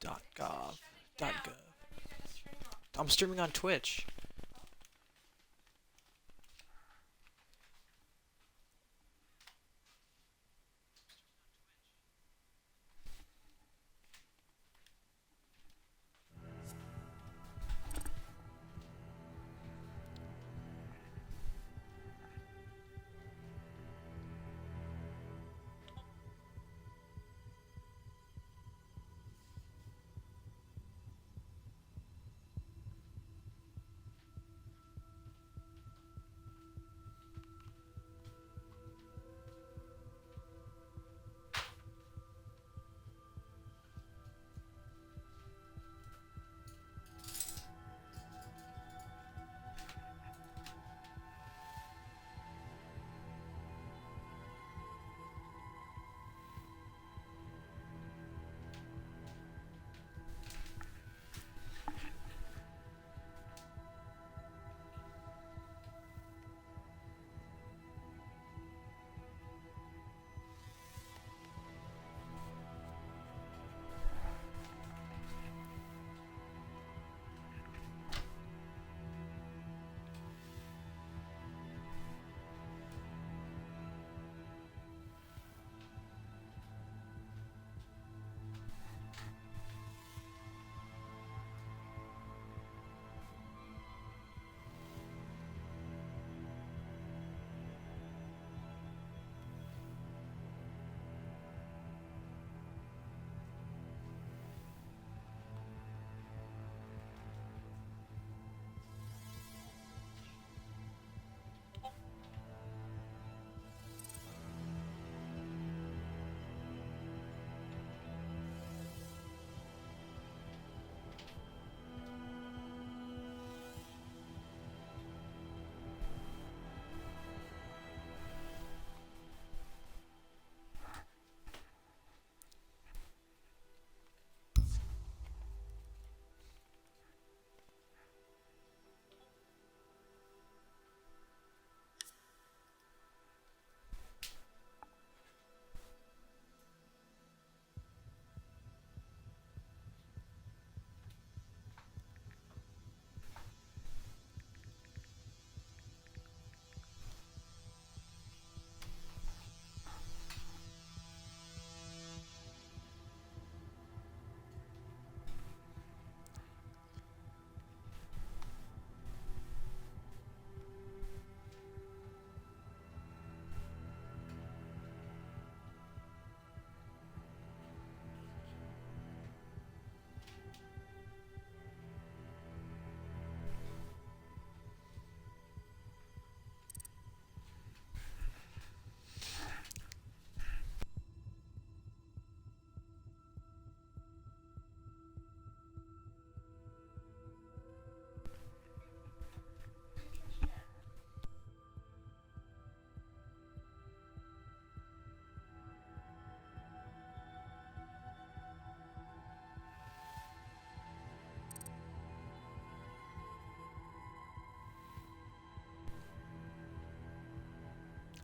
.gov. .gov. I'm streaming on Twitch.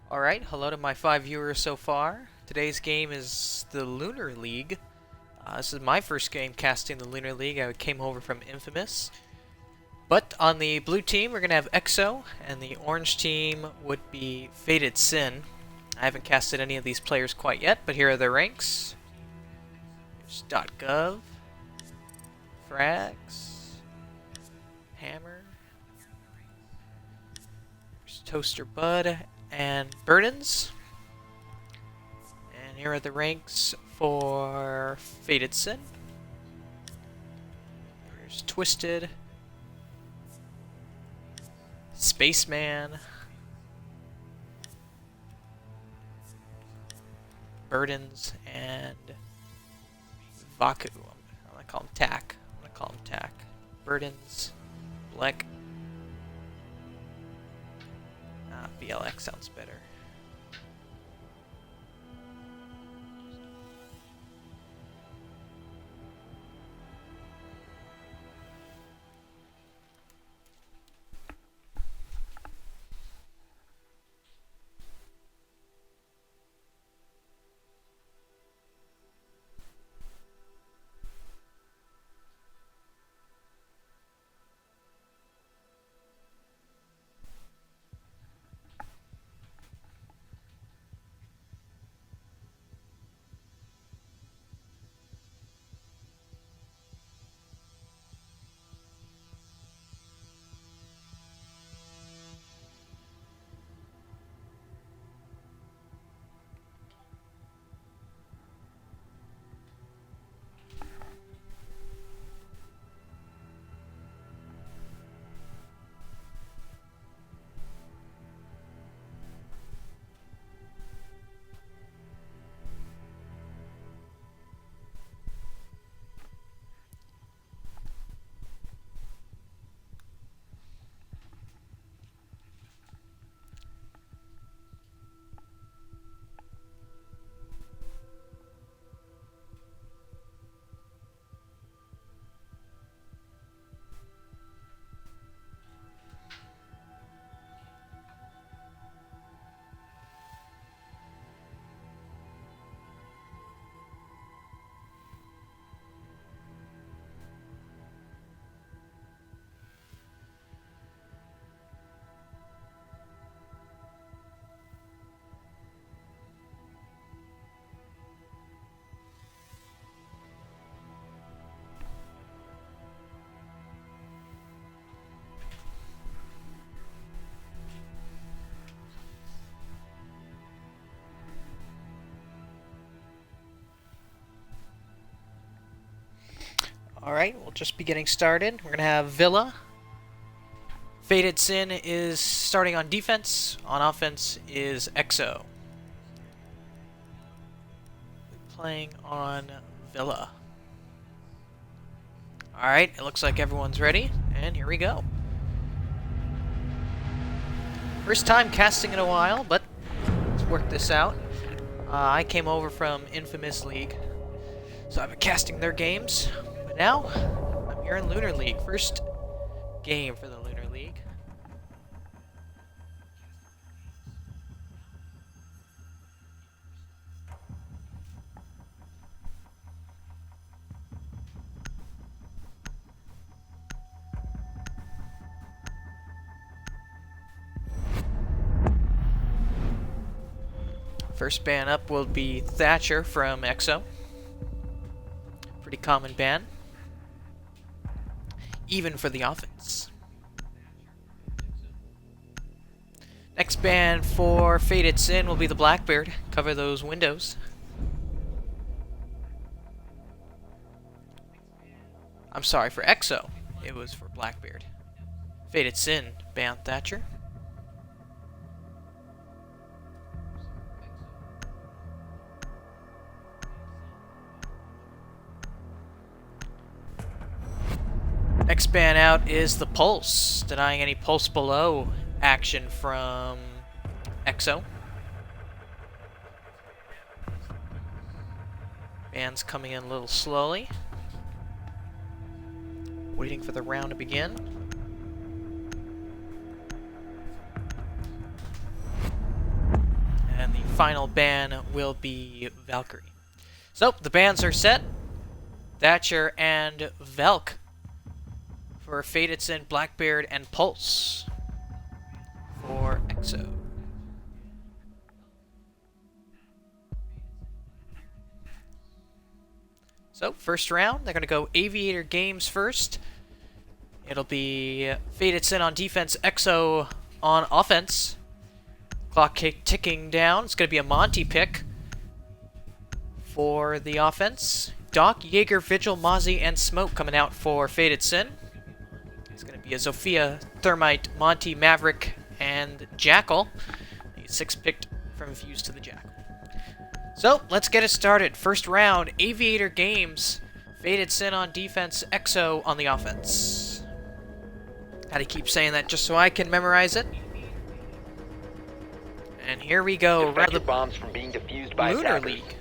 Alright, hello to my 5 viewers so far. Today's game is the Lunar League. This is my first game casting the Lunar League. I came over from Infamous. But on the blue team, we're going to have EXO, and the orange team would be Fated Sin. I haven't casted any of these players quite yet, but here are their ranks. There's .gov, Frags, Hammer, there's Toaster Bud, and Burdens. And here are the ranks for Fated Sin. There's Twisted, Spaceman, Burdens, and Vaku. I'm gonna call him Tack. Burdens, Bleck. BLX sounds better. Alright, we'll just be getting started. We're going to have Villa. Faded Sin is starting on defense. On offense is EXO. Playing on Villa. Alright, it looks like everyone's ready, and here we go. First time casting in a while, but let's work this out. I came over from Infamous League, so I've been casting their games. But now, I'm here in Lunar League. First game for the Lunar League. First ban up will be Thatcher from EXO. Pretty common ban. Even for the offense. Next ban for Faded Sin will be the Blackbeard. Cover those windows. I'm sorry, for EXO, it was for Blackbeard. Faded Sin banned Thatcher. Next ban out is the Pulse, denying any Pulse below action from EXO. Ban's coming in a little slowly. Waiting for the round to begin. And the final ban will be Valkyrie. So, the bans are set. Thatcher and Velk for Faded Sin, Blackbeard, and Pulse for EXO. So, first round, they're going to go Aviator Games first. It'll be Faded Sin on defense, EXO on offense. Clock ticking down. It's going to be a Monty pick for the offense. Doc, Jaeger, Vigil, Mozzie, and Smoke coming out for Faded Sin. It's going to be a Zofia, Thermite, Monty, Maverick, and Jackal. The 6 picked from Fuse to the Jackal. So, let's get it started. First round, Aviator Games. Faded Sin on defense, EXO on the offense. Had to keep saying that just so I can memorize it. And here we go. Defend your bombs from being defused by Lunar attackers. League.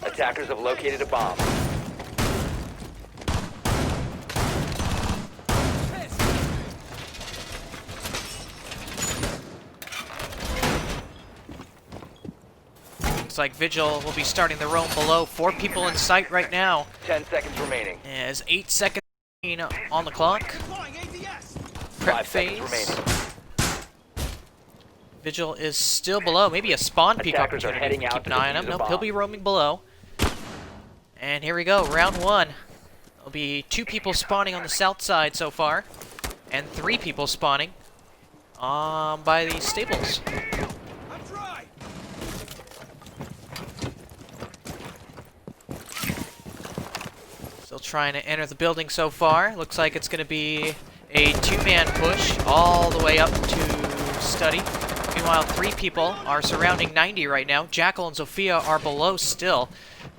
Attackers have located a bomb. Looks like Vigil will be starting the roam below. 4 people in sight right now. 10 seconds remaining. As 8 seconds on the clock. Prep 5 seconds phase. remaining. Vigil is still below. Maybe a spawn peek Attackers are opportunity. heading out Keep to an eye on him. defuse a Nope, bomb. he'll be roaming below. And here we go, round 1. There'll be 2 people spawning on the south side so far, and 3 people spawning by the stables. Still trying to enter the building so far. Looks like it's going to be a 2-man push all the way up to Study. Meanwhile, 3 people are surrounding 90 right now. Jackal and Zofia are below still.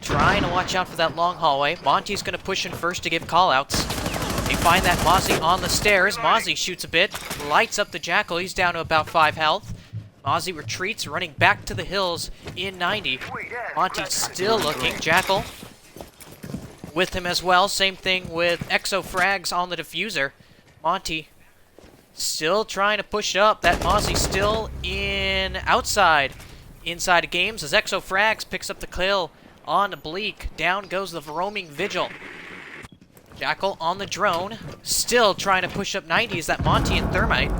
Trying to watch out for that long hallway. Monty's going to push in first to give callouts. They find that Mozzie on the stairs. Mozzie shoots a bit. Lights up the Jackal. He's down to about 5 health. Mozzie retreats, running back to the hills in 90. Monty still looking. Jackal with him as well. Same thing with EXO frags on the diffuser. Monty still trying to push it up. That Mozzie still inside of games as EXO frags picks up the kill on Bleak. Down goes the roaming Vigil. Jackal on the drone. Still trying to push up 90. Is that Monty and Thermite?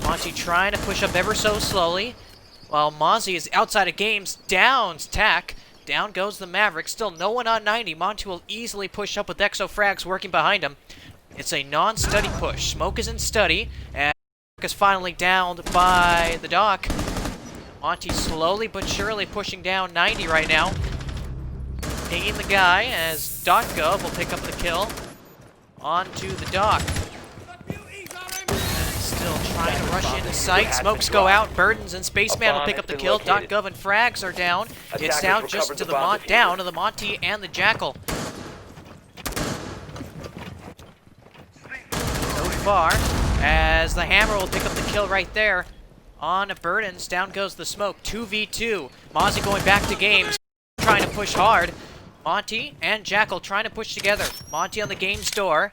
Monty trying to push up ever so slowly. While Mozzie is outside of games. Downs Tack. Down goes the Maverick. Still no one on 90. Monty will easily push up with EXO frags working behind him. It's a non-study push. Smoke is in study, and is finally downed by the Doc. Monty slowly but surely pushing down 90 right now. Pinging the guy as .gov will pick up the kill onto the Doc. Still trying to rush into sight. Smokes go out. Burdens and Spaceman will pick up the kill. .gov and Frags are down. It's down just to the Monty and the Jackal. So far, as the Hammer will pick up the kill right there on Burdens. Down goes the Smoke. 2v2. Mozzie going back to games, trying to push hard. Monty and Jackal trying to push together. Monty on the game's door.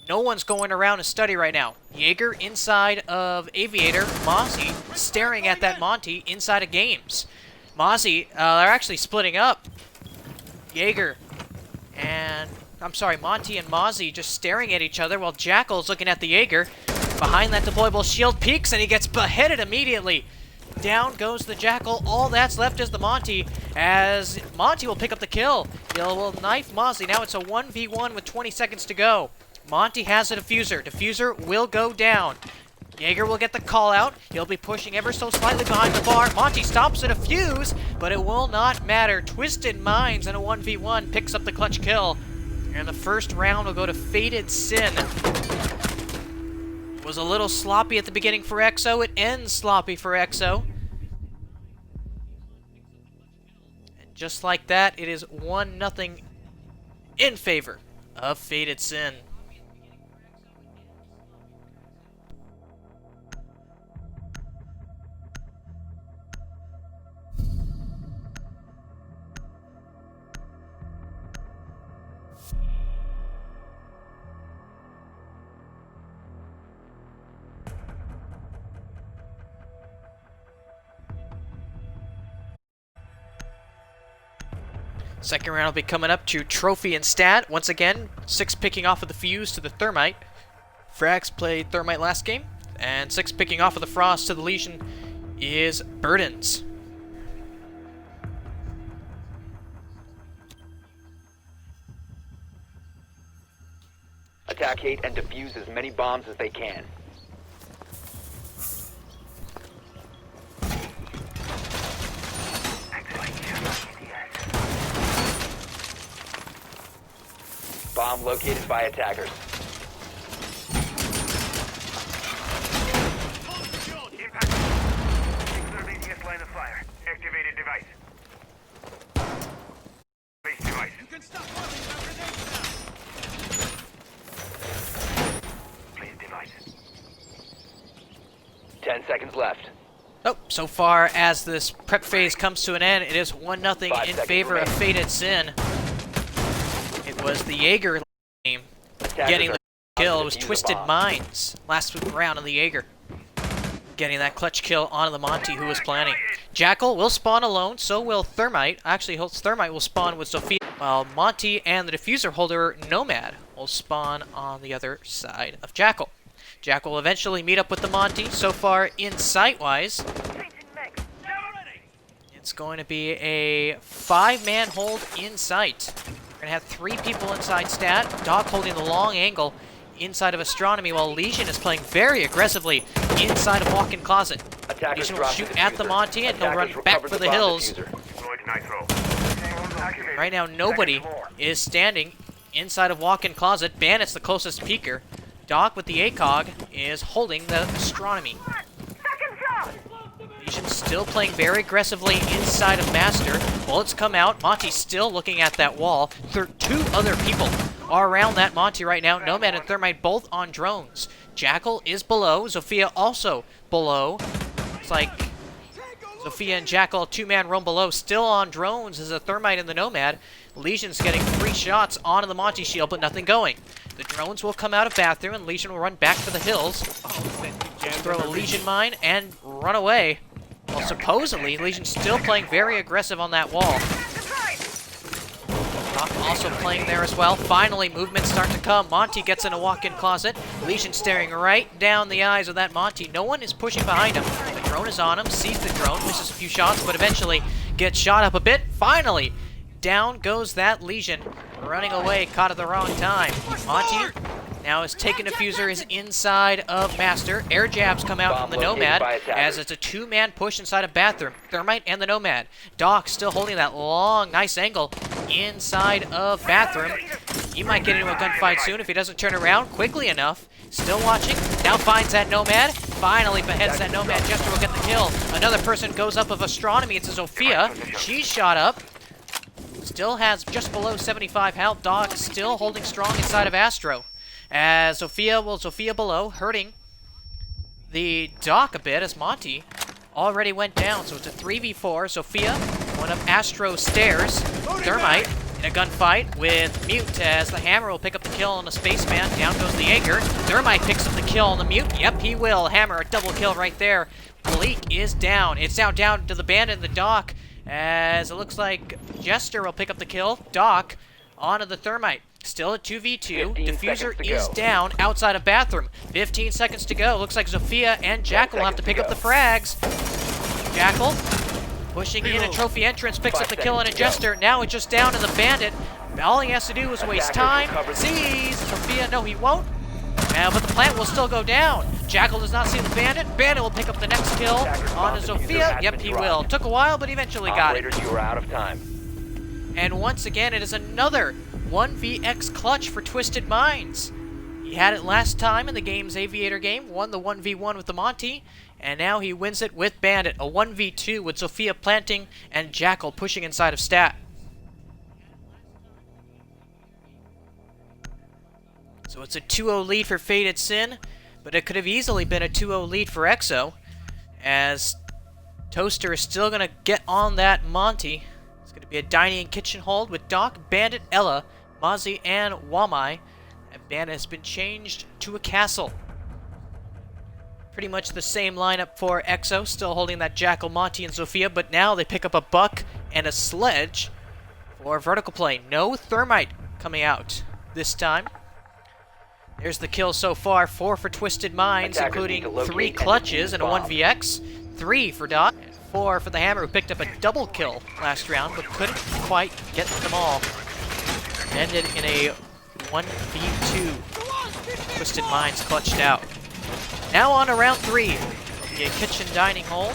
No one's going around a study right now. Jaeger inside of Aviator. Mozzie staring at that Monty inside of games. Mozzie, they're actually splitting up. Jaeger and... Monty and Mozzie just staring at each other while Jackal's looking at the Jaeger. Behind that deployable shield peeks and he gets beheaded immediately. Down goes the Jackal. All that's left is the Monty, as Monty will pick up the kill. He will knife Mozzie. Now it's a 1v1 with 20 seconds to go. Monty has a diffuser. Diffuser will go down. Jaeger will get the call out. He'll be pushing ever so slightly behind the bar. Monty stops the defuse, but it will not matter. Twisted Minds in a 1v1 picks up the clutch kill. And the first round will go to Fated Sin. It was a little sloppy at the beginning for EXO. It ends sloppy for EXO. And just like that, it is 1-0 in favor of Fated Sin. Second round will be coming up to Trophy and Stat. Once again, 6 picking off of the Fuse to the Thermite. Frags played Thermite last game, and 6 picking off of the Frost to the Legion is Burdens. Attack 8 and defuse as many bombs as they can. Bomb located by attackers. Line of fire. Activated device. Base device. You can stop running now. Place device. 10 seconds left. Oh, so far as this prep phase comes to an end, it is 1-0 in favor of Fated Sin. It was the Jaeger game getting the kill. It was Twisted Minds last round on the Jaeger, getting that clutch kill onto the Monty who was planning. Jackal will spawn alone, so will Thermite. Actually, Thermite will spawn with Sophia, while Monty and the diffuser holder Nomad will spawn on the other side of Jackal. Jackal will eventually meet up with the Monty. So far, in sight-wise, it's going to be a 5-man hold in sight. We're going to have 3 people inside Stat. Doc holding the long angle inside of Astronomy, while Legion is playing very aggressively inside of Walk-in Closet. Legion will shoot at the Monty and he'll run back for the hills. Right now, nobody is standing inside of Walk-in Closet. Bandit's the closest peeker. Doc with the ACOG is holding the Astronomy. Legion still playing very aggressively inside of Master. Bullets come out. Monty's still looking at that wall. 2 other people are around that Monty right now. Nomad and Thermite both on drones. Jackal is below. Zofia also below. It's like Zofia and Jackal, 2-man roam below, still on drones as a Thermite and the Nomad. Legion's getting 3 shots onto the Monty shield, but nothing going. The drones will come out of bathroom, and Legion will run back for the hills. Throw a Legion mine and run away. Well, supposedly, Legion's still playing very aggressive on that wall. Doc also playing there as well. Finally, movements start to come. Monty gets in a Walk-in Closet. Legion staring right down the eyes of that Monty. No one is pushing behind him. The drone is on him, sees the drone, misses a few shots, but eventually gets shot up a bit. Finally, down goes that Legion. Running away, caught at the wrong time. Monty Now his taken diffuser is inside of Master. Air jabs come out from the Nomad as it's a two-man push inside a bathroom. Thermite and the Nomad. Doc still holding that long, nice angle inside of bathroom. He might get into a gunfight soon if he doesn't turn around quickly enough. Still watching. Now finds that Nomad. Finally beheads that Nomad. Jester will get the kill. Another person goes up of Astronomy. It's a Sophia. She's shot up. Still has just below 75 health. Doc still holding strong inside of Astro. As Sophia below, hurting the Doc a bit as Monty already went down. So it's a 3v4. Sophia, one up Astro's stairs. Thermite in a gunfight with Mute as the Hammer will pick up the kill on the Spaceman. Down goes the Jaeger. Thermite picks up the kill on the Mute. Yep, he will. Hammer, a double kill right there. Bleak is down. It's now down to the Bandit and the Doc as it looks like Jester will pick up the kill. Doc onto the Thermite. Still a 2v2. Diffuser is down outside of bathroom. 15 seconds to go. Looks like Sophia and Jackal will have to pick up the frags. Jackal pushing in a trophy entrance, picks up the kill on a Jester. Now it's just down to the Bandit. All he has to do is waste time. Sees Sophia. No, he won't. But the plant will still go down. Jackal does not see the Bandit. Bandit will pick up the next kill on Sophia. Yep, he will. Took a while, but eventually got it. You are out of time. And once again, it is another 1vx clutch for Twisted Minds. He had it last time in the game's Aviator game, won the 1v1 with the Monty, and now he wins it with Bandit, a 1v2 with Sophia planting and Jackal pushing inside of Stat. So it's a 2-0 lead for Faded Sin, but it could have easily been a 2-0 lead for Exo, as Toaster is still going to get on that Monty. It's going to be a dining and kitchen hold with Doc, Bandit, Ella, Mozzie, and Wamai. And Bandit has been changed to a castle. Pretty much the same lineup for Exo, still holding that Jackal, Monty, and Sophia, but now they pick up a Buck and a Sledge for vertical play. No Thermite coming out this time. There's the kill so far, 4 for Twisted Minds, including 3 clutches and a 1vx, 3 for Doc, and 4 for the Hammer, who picked up a double kill last round, but couldn't quite get them all. Ended in a 1v2. Twisted Minds clutched out. Now on to round 3. It'll be a kitchen dining hold.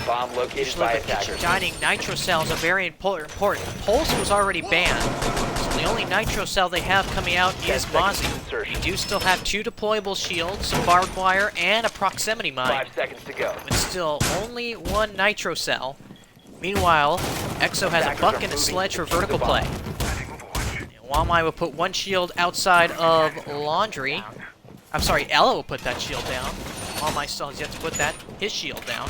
Bomb located by attackers. Dining nitro cells are very important. Pulse was already banned, so the only nitro cell they have coming out is Mozzie. They do still have 2 deployable shields, some barbed wire, and a proximity mine. 5 seconds to go. But still, only 1 nitro cell. Meanwhile, Exo has a Buck and a Sledge for vertical play. Wamai will put 1 shield outside of Laundry. I'm sorry, Ella will put that shield down. Wamai still has yet to put his shield down.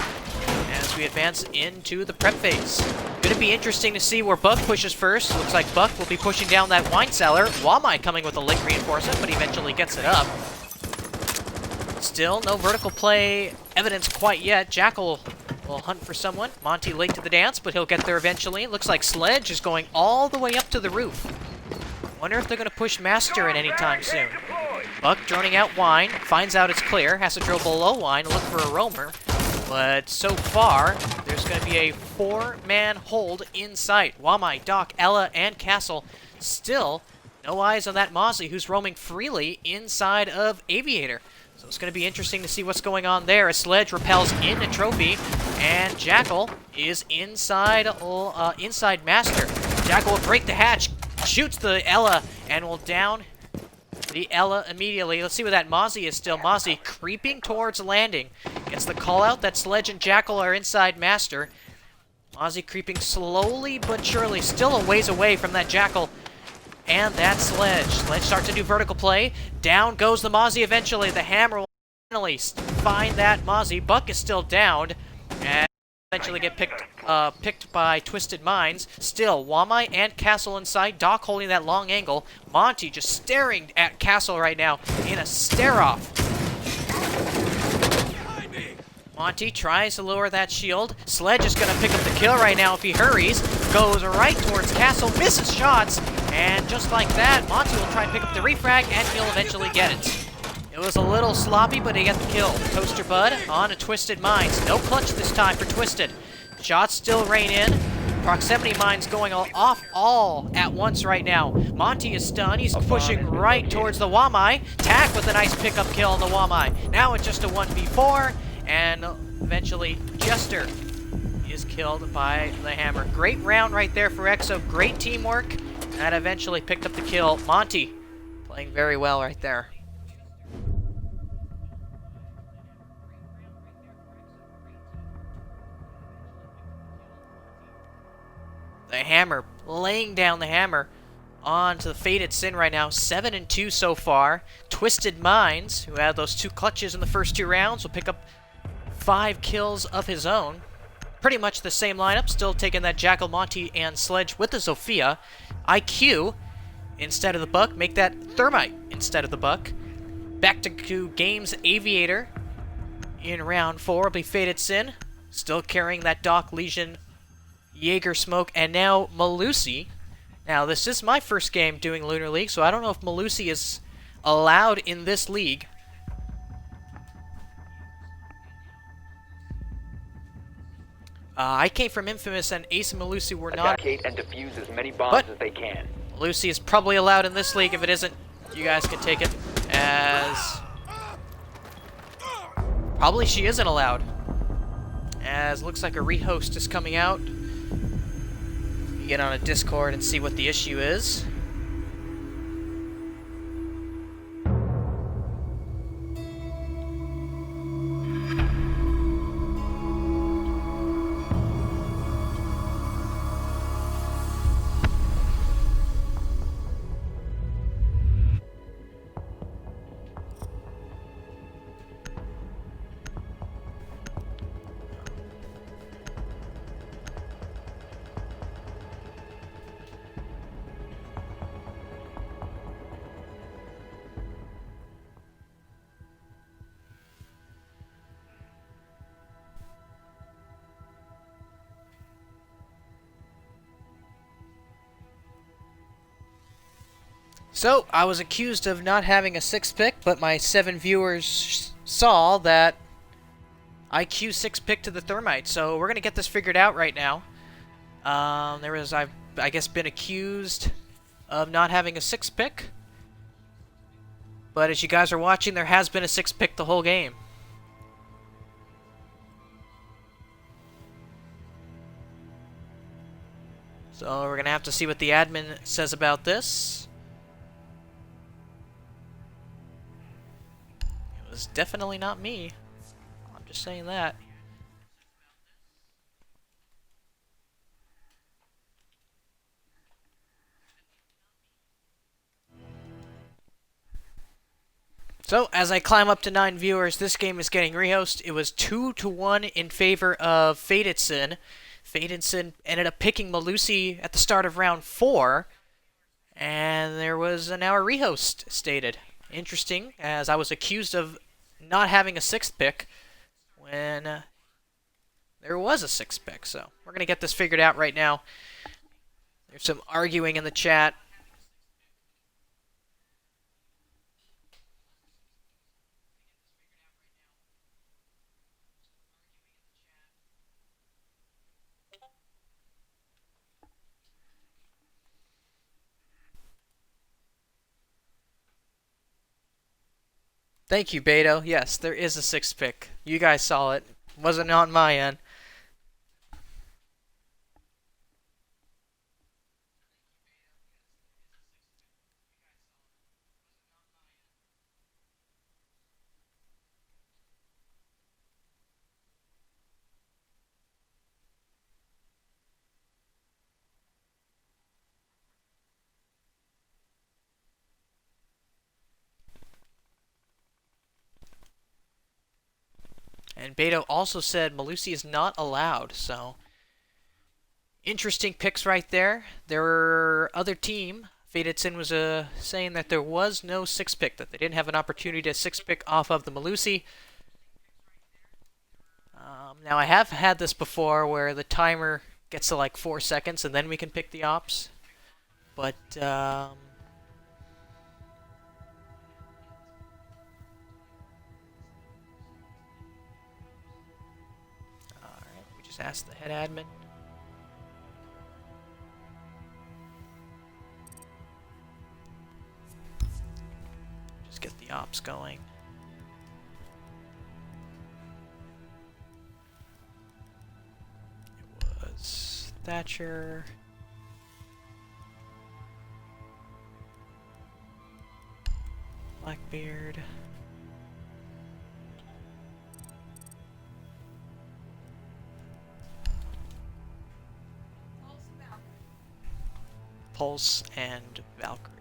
As we advance into the prep phase. Gonna be interesting to see where Buck pushes first. Looks like Buck will be pushing down that wine cellar. Wamai coming with a link reinforcement, but he eventually gets it up. Still no vertical play evidence quite yet. Jackal will hunt for someone. Monty late to the dance, but he'll get there eventually. Looks like Sledge is going all the way up to the roof. Wonder if they're gonna push Master at any time soon. Buck droning out wine, finds out it's clear, has to drill below wine and look for a roamer. But so far, there's going to be a 4-man hold in sight. Wamai, Doc, Ella, and Castle. Still, no eyes on that Mozzie, who's roaming freely inside of Aviator. So it's going to be interesting to see what's going on there. A Sledge repels in a trophy, and Jackal is inside Master. Jackal will break the hatch, shoots the Ella, and will down the Ella immediately. Let's see where that Mozzie is still. Mozzie creeping towards landing. Gets the call out that Sledge and Jackal are inside Master. Mozzie creeping slowly but surely. Still a ways away from that Jackal and that Sledge. Sledge starts to do vertical play. Down goes the Mozzie eventually. The Hammer will finally find that Mozzie. Buck is still downed. And eventually get picked by Twisted Minds. Still, Wamai and Castle inside. Doc holding that long angle. Monty just staring at Castle right now in a stare-off. Monty tries to lower that shield. Sledge is going to pick up the kill right now if he hurries. Goes right towards Castle, misses shots, and just like that, Monty will try and pick up the refrag, and he'll eventually get it. It was a little sloppy, but he got the kill. Toaster Bud on a Twisted Minds. No clutch this time for Twisted. Shots still rain in. Proximity mines going off all at once right now. Monty is stunned. He's pushing right towards the Wamai. Tack with a nice pickup kill on the Wamai. Now it's just a 1v4, and eventually Jester is killed by the hammer. Great round right there for EXO. Great teamwork. That eventually picked up the kill. Monty playing very well right there. The hammer, laying down the hammer onto the Faded Sin right now. 7-2 so far. Twisted Minds, who had those 2 clutches in the first 2 rounds, will pick up 5 kills of his own. Pretty much the same lineup, still taking that Jackal, Monty, and Sledge with the Zofia. IQ instead of the Buck, make that Thermite instead of the Buck. Back to Games Aviator in round 4 will be Faded Sin, still carrying that Doc Legion Jaeger Smoke, and now Malusi. Now, this is my first game doing Lunar League, so I don't know if Malusi is allowed in this league. I came from Infamous, and Ace and Malusi were not. Attack and defuse as many bombs as they can. Malusi is probably allowed in this league. If it isn't, you guys can take it as... Probably she isn't allowed. As looks like a rehost is coming out. You get on a Discord and see what the issue is. So, I was accused of not having a 6 pick, but my 7 viewers saw that I Q6 pick to the Thermite. So, we're going to get this figured out right now. I've, I guess, been accused of not having a 6 pick. But as you guys are watching, there has been a 6 pick the whole game. So, we're going to have to see what the admin says about this. It's definitely not me. I'm just saying that. So, as I climb up to 9 viewers, this game is getting rehost. It was 2-1 in favor of Faded Sin. Faded Sin ended up picking Malusi at the start of round 4. And there was now a rehost stated. Interesting, as I was accused of not having a 6th pick when there was a 6th pick. So we're going to get this figured out right now. There's some arguing in the chat. Thank you, Beto. Yes, there is a 6th pick. You guys saw it. Wasn't on my end. And Beto also said Malusi is not allowed, so interesting picks right there. There were other team, Faded Sin was saying that there was no 6th pick, that they didn't have an opportunity to 6th pick off of the Malusi. Now I have had this before where the timer gets to like 4 seconds and then we can pick the ops. But Just ask the head admin. Just get the ops going. It was Thatcher. Blackbeard. Pulse and Valkyrie.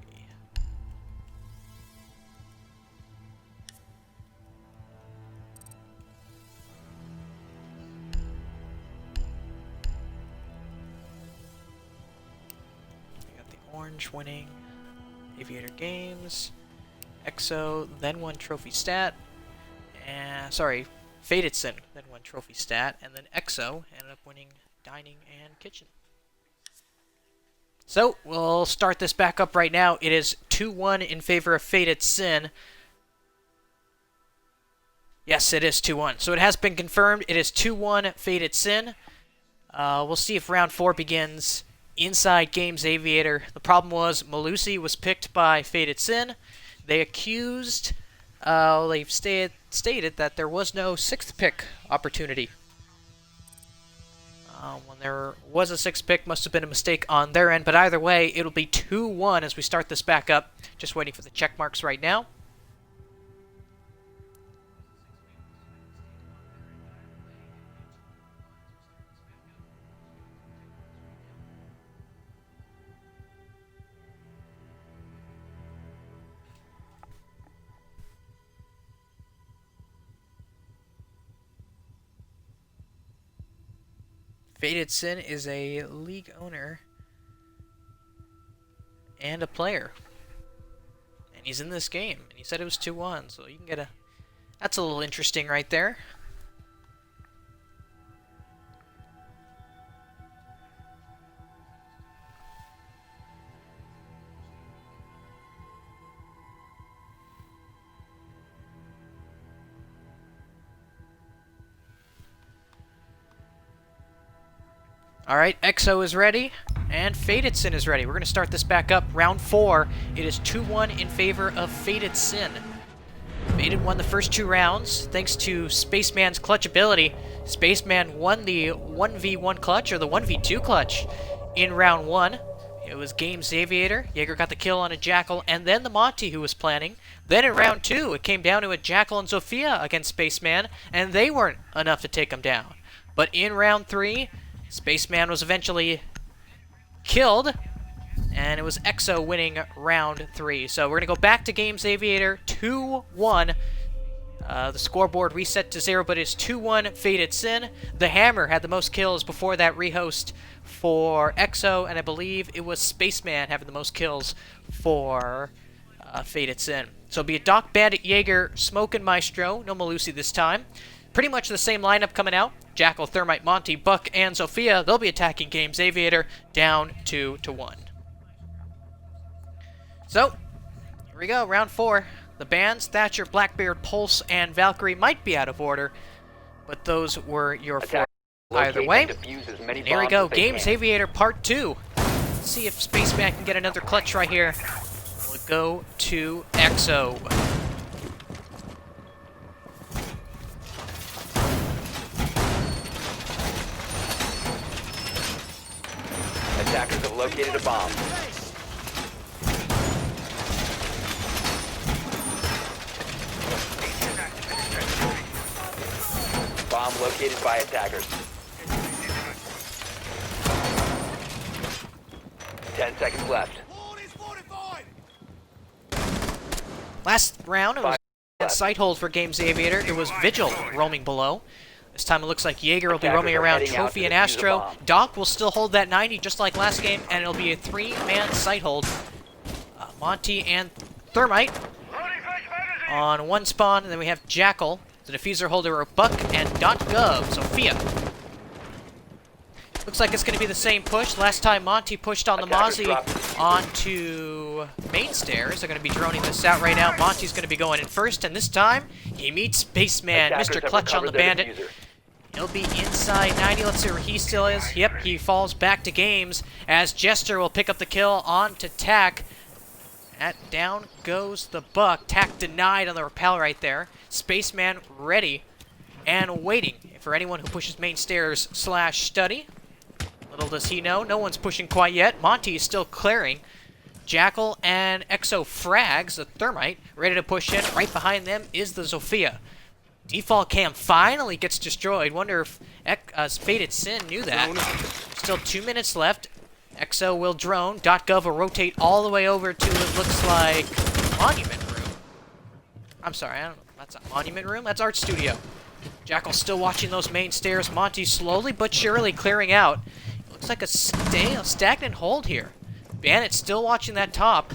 We got the orange winning. Aviator Games. EXO, then won trophy stat. And sorry, Fated Sin, then won trophy stat, and then EXO ended up winning dining and kitchen. So, we'll start this back up right now. It is 2-1 in favor of Fated Sin. Yes, it is 2-1. So it has been confirmed. It is 2-1 Fated Sin. We'll see if round 4 begins inside Games Aviator. The problem was Malusi was picked by Fated Sin. They accused, they've stated that there was no 6th pick opportunity. When there was a 6th pick, must have been a mistake on their end, but either way, it'll be 2-1 as we start this back up. Just waiting for the check marks right now. Fated Sin is a league owner and a player. And he's in this game. And he said it was 2-1, so you can get a... That's a little interesting right there. Alright, EXO is ready, and Fated Sin is ready. We're going to start this back up. Round 4, it is 2-1 in favor of Fated Sin. Fated won the first 2 rounds, thanks to Spaceman's clutch ability. Spaceman won the 1v1 clutch, or the 1v2 clutch, in round 1. It was Games Aviator. Jaeger got the kill on a Jackal, and then the Monty who was planning. Then in round 2, it came down to a Jackal and Zofia against Spaceman, and they weren't enough to take him down. But in round 3... Spaceman was eventually killed, and it was EXO winning round 3. So we're going to go back to Games Aviator, 2-1. The scoreboard reset to 0, but it's 2-1 Fated Sin. The Hammer had the most kills before that rehost for EXO, and I believe it was Spaceman having the most kills for Fated Sin. So it'll be a Doc, Bandit, Jaeger, Smoke, and Maestro. No Malusi this time. Pretty much the same lineup coming out. Jackal, Thermite, Monty, Buck, and Zofia. They'll be attacking Games Aviator down 2-1. So, here we go, round 4. The bands, Thatcher, Blackbeard, Pulse, and Valkyrie might be out of order, but those were your 4 either way. And here we go, Games Aviator Part 2. Let's see if Spaceman can get another clutch right here. We'll go to EXO. Attackers have located a bomb. Bomb located by attackers. 10 seconds left. Last round, it was a sight hold for Games Aviator. It was Vigil roaming below. This time it looks like Jaeger will be roaming around Trophy and Astro. Doc will still hold that 90 just like last game, and it'll be a 3-man sight hold. Monty and Thermite on one spawn, and then we have Jackal. The diffuser holder are Buck and .gov, Zofia. Looks like it's going to be the same push. Last time Monty pushed on the Mozzie onto main stairs. They're going to be droning this out right now. Monty's going to be going in first, and this time he meets Spaceman, Mr. Clutch on the Bandit. He'll be inside 90. Let's see where he still is. Yep, he falls back to games as Jester will pick up the kill onto Tack. And down goes the buck. Tack denied on the rappel right there. Spaceman ready and waiting for anyone who pushes main stairs / study. Little does he know, no one's pushing quite yet. Monty is still clearing. Jackal and Exo frags, the Thermite, ready to push in. Right behind them is the Zofia. Default cam finally gets destroyed. Wonder if Faded Sin knew that. Still 2 minutes left. Exo will drone. .gov will rotate all the way over to what looks like Monument Room. I'm sorry, I don't know. That's not Monument Room. That's Art Studio. Jackal still watching those main stairs. Monty slowly but surely clearing out. Looks like a stagnant hold here. Bandit still watching that top,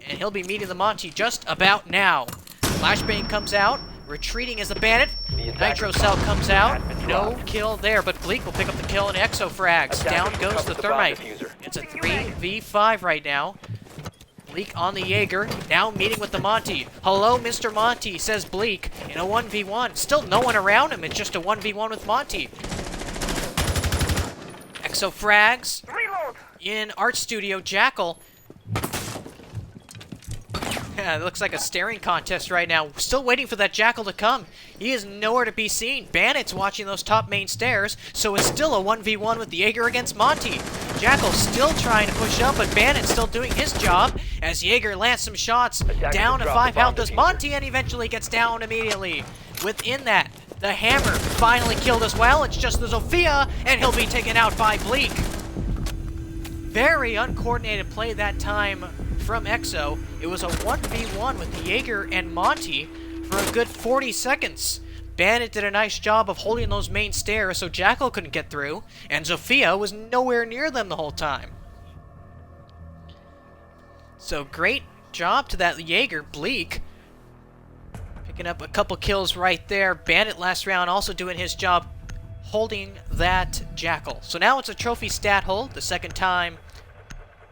and he'll be meeting the Monty just about now. Flashbang comes out. Retreating is the Bandit. Nitro Cell comes out. No kill there, but Bleak will pick up the kill in Exo frags. Down goes the Thermite. It's a 3v5 right now. Bleak on the Jaeger, now meeting with the Monty. Hello, Mr. Monty, says Bleak in a 1v1. Still no one around him, it's just a 1v1 with Monty. Exo frags in Art Studio. Jackal. Yeah, it looks like a staring contest right now. Still waiting for that Jackal to come. He is nowhere to be seen. Bandit's watching those top main stairs, so it's still a 1v1 with the Jaeger against Monty. Jackal still trying to push up, but Bandit's still doing his job as Jaeger lands some shots. Down to 5 health does Monty, and eventually gets down immediately. Within that, the Hammer finally killed as well. It's just the Zofia, and he'll be taken out by Bleak. Very uncoordinated play that time from Exo. It was a 1v1 with the Jaeger and Monty for a good 40 seconds. Bandit did a nice job of holding those main stairs so Jackal couldn't get through, and Zofia was nowhere near them the whole time. So great job to that Jaeger. Bleak picking up a couple kills right there. Bandit last round also doing his job holding that Jackal. So now it's a trophy stat hold. The second time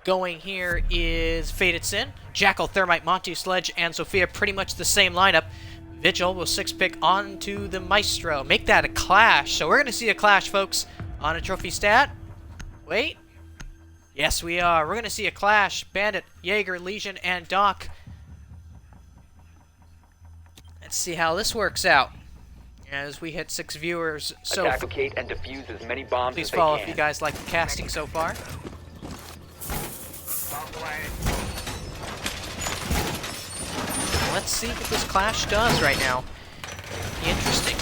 going here is Faded Sin. Jackal, Thermite, Monty, Sledge, and Zofia, pretty much the same lineup. Vigil will 6-pick onto the Maestro. Make that a clash. So we're going to see a clash, folks, on a trophy stat. Wait. Yes, we are. We're going to see a clash. Bandit, Jaeger, Legion, and Doc. Let's see how this works out as we hit 6 viewers. So locate and defuse as many bombs please as they follow can. if you guys like the casting so far. Let's see what this clash does right now. Interesting.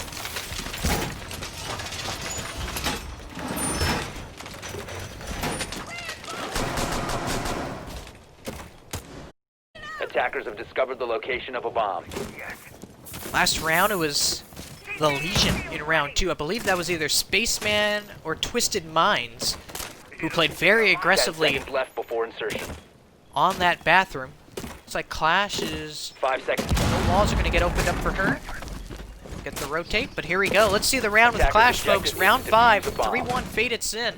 Attackers have discovered the location of a bomb. Last round it was the Legion in round 2. I believe that was either Spaceman or Twisted Minds, who played very 10 aggressively seconds left before insertion. on that bathroom. Looks like Clash is... 5 seconds. No walls are going to get opened up for her. Get the rotate, but here we go. Let's see the round with Clash, folks. Round 5, 3-1 Faded Sin.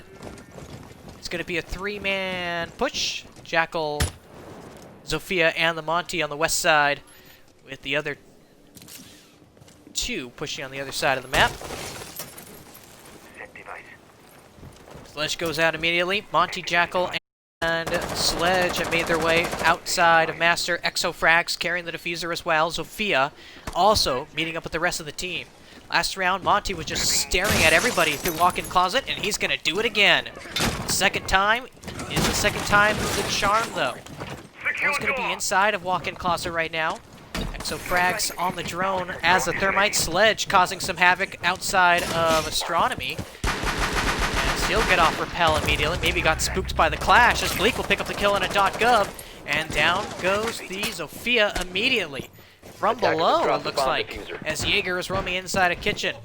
It's going to be a 3-man push. Jackal, Zofia, and the Monty on the west side, with the other 2 pushing on the other side of the map. Sledge goes out immediately. Monty, Jackal, and Sledge have made their way outside of Master. Exo frags carrying the diffuser as well. Zofia also meeting up with the rest of the team. Last round, Monty was just staring at everybody through walk-in closet, and he's going to do it again. Second time is the second time the charm, though. He's going to be inside of walk-in closet right now. Exo frags on the drone as the Thermite. Sledge causing some havoc outside of Astronomy. He'll get off rappel immediately. Maybe got spooked by the clash as Bleak will pick up the kill on a .gov. And down goes the Zofia immediately. From below, it looks like, as Jaeger is roaming inside a kitchen.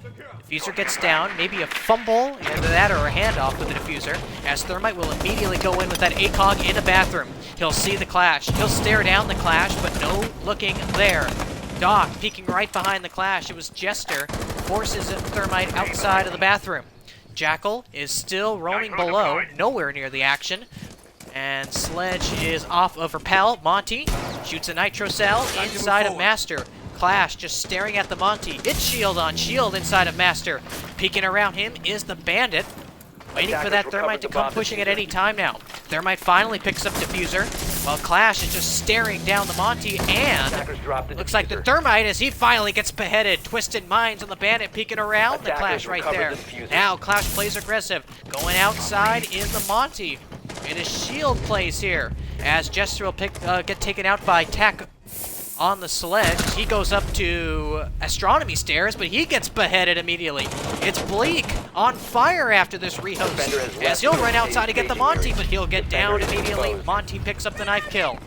Diffuser gets down, maybe a fumble, either that or a handoff with the diffuser, as Thermite will immediately go in with that ACOG in a bathroom. He'll see the clash. He'll stare down the clash, but no looking there. Doc peeking right behind the clash. It was Jester, forces Thermite outside of the bathroom. Jackal is still roaming below, nowhere near the action. And Sledge is off of rappel. Monty shoots a Nitro Cell inside of Master. Clash just staring at the Monty. It's shield on shield inside of Master. Peeking around him is the Bandit. Waiting for that Thermite to come pushing at any time now. Thermite finally picks up Diffuser, while Clash is just staring down the Monty, and looks like the Thermite as he finally gets beheaded. Twisted Minds on the Bandit peeking around the Clash right there. Now Clash plays aggressive. Going outside is the Monty. It is shield plays here, as Jester will get taken out by Tack on the sledge. He goes up to Astronomy Stairs, but he gets beheaded immediately. It's Bleak on fire after this rehost, as he'll run outside to get the Monty, but he'll get down immediately. Monty picks up the knife kill.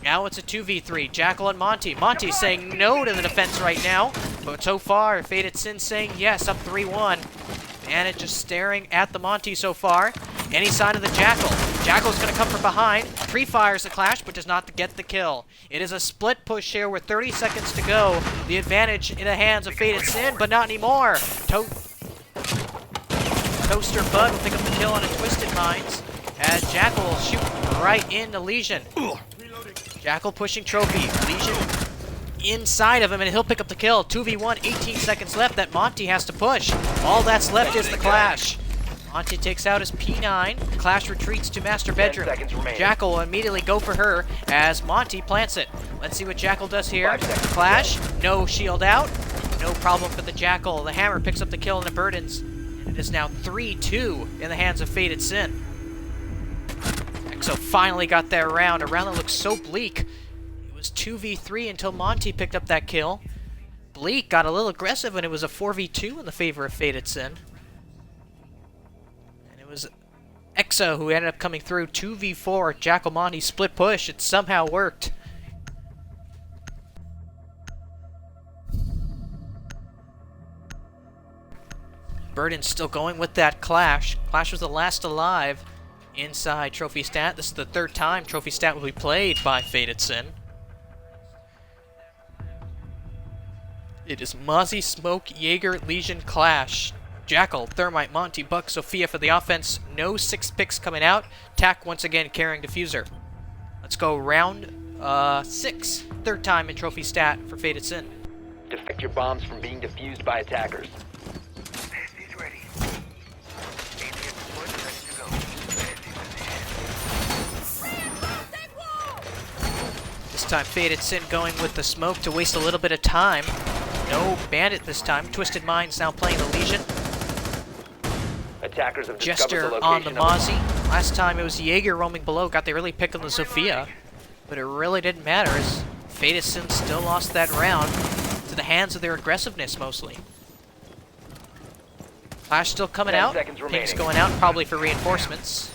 Now it's a 2v3, Jackal and Monty. Monty saying no to the defense right now, but so far, Faded Sin saying yes, up 3-1. And it's just staring at the Monty so far. Any sign of the Jackal? Jackal's going to come from behind. Pre-fires the Clash, but does not get the kill. It is a split push here with 30 seconds to go. The advantage in the hands of Faded Sin, but not anymore. Toaster Bud will pick up the kill on a Twisted Minds, as Jackal will shoot right into Legion. Jackal pushing Trophy. Legion inside of him, and he'll pick up the kill. 2v1, 18 seconds left. That Monty has to push. All that's left is the Clash. Monty takes out his P9. Clash retreats to Master Bedroom. Jackal will immediately go for her as Monty plants it. Let's see what Jackal does here. Clash, no shield out. No problem for the Jackal. The Hammer picks up the kill in the Burdens. And it is now 3-2 in the hands of Faded Sin. Exo finally got that round. A round that looks so bleak. 2v3 until Monty picked up that kill. Bleak got a little aggressive and it was a 4v2 in the favor of Faded Sin. And it was Exo who ended up coming through. 2v4 Jackal Monty split push. It somehow worked. Burden's still going with that Clash. Clash was the last alive inside Trophy Stat. This is the third time Trophy Stat will be played by Faded Sin. It is Mozzie, Smoke, Jaeger, Legion, Clash. Jackal, Thermite, Monty, Buck, Sophia for the offense. No 6 picks coming out. Tack once again carrying Diffuser. Let's go round 6. Third time in Trophy Stat for Faded Sin. Defect your bombs from being defused by attackers. He's ready. This time Faded Sin going with the smoke to waste a little bit of time. No Bandit this time. Twisted Minds now playing the Legion. Attackers have discovered the Jester location on the of Mozzie. Last time it was Jaeger roaming below. Got they really picked on the Sophia. But it really didn't matter as Faded Sin still lost that round to the hands of their aggressiveness mostly. Clash still coming 10 out. seconds remaining. Ping's going out probably for reinforcements.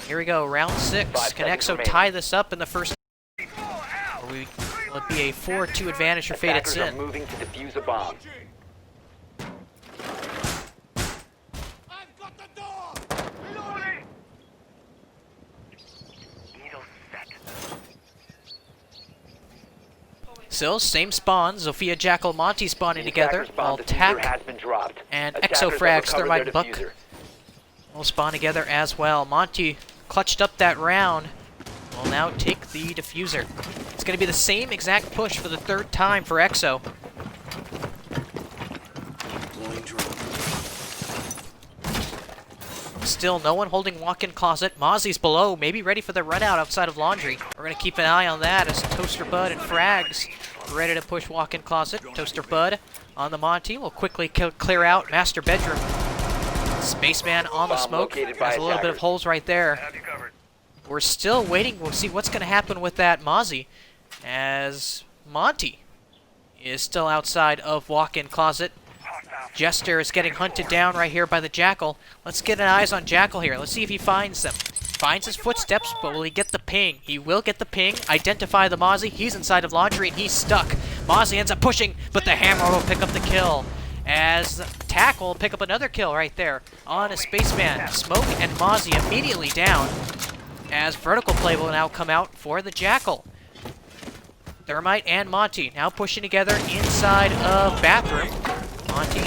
Here we go, round 6. 5 Can seconds Exo remaining. tie this up in the first? Or will it be a 4-2 advantage for Faded Attackers are Sin? moving to defuse a bomb. I've got the door! Reloading! Needle set. Still, same spawn. Zofia, Jackal, Monty spawning The together. attacker's bomb While diffuser Tack has been dropped. and Attackers Exo have frags recovered Thermite their Buck diffuser. will spawn together as well. Monty clutched up that round. Will now take the diffuser. It's going to be the same exact push for the third time for Exo. Still, no one holding walk-in closet. Mozzie's below, maybe ready for the run out outside of laundry. We're going to keep an eye on that as Toaster Bud and Frags ready to push walk-in closet. Toaster Bud on the Monty will quickly clear out Master Bedroom. Spaceman on the Bomb smoke. located by Has a little bit of attackers. holes right there. Have you covered? We're still waiting. We'll see what's going to happen with that Mozzie as Monty is still outside of walk-in closet. Jester is getting hunted down right here by the Jackal. Let's get an eyes on Jackal here. Let's see if he finds them. Finds his footsteps, but will he get the ping? He will get the ping. Identify the Mozzie. He's inside of laundry and he's stuck. Mozzie ends up pushing, but the Hammer will pick up the kill. As Tack will pick up another kill right there on a Spaceman. Smoke and Mozzie immediately down. As Vertical Play will now come out for the Jackal. Thermite and Monty now pushing together inside of Bathroom. Monty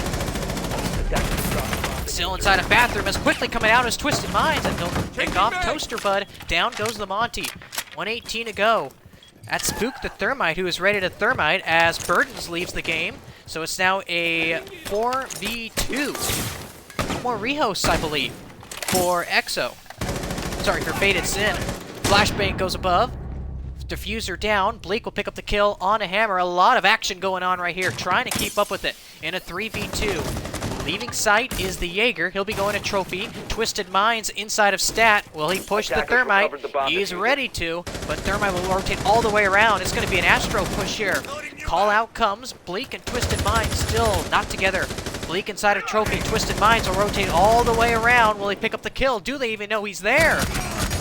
still inside of Bathroom is quickly coming out as Twisted Minds and he'll pick off Toaster Bud. Down goes the Monty. 118 to go. That spooked the Thermite, who is ready to Thermite as Burdens leaves the game. So it's now a 4v2. No more rehosts, I believe, for Exo. Sorry, for Faded Sin. Flashbang goes above. Diffuser down. Bleak will pick up the kill on a hammer. A lot of action going on right here, trying to keep up with it in a 3v2. Leaving site is the Jaeger. He'll be going to Trophy. Twisted Minds inside of Stat. Will he push the Thermite? He's ready to, but Thermite will rotate all the way around. It's going to be an Astro push here. Call out comes. Bleak and Twisted Minds still not together. Bleak inside of Trophy. Twisted Minds will rotate all the way around. Will he pick up the kill? Do they even know he's there?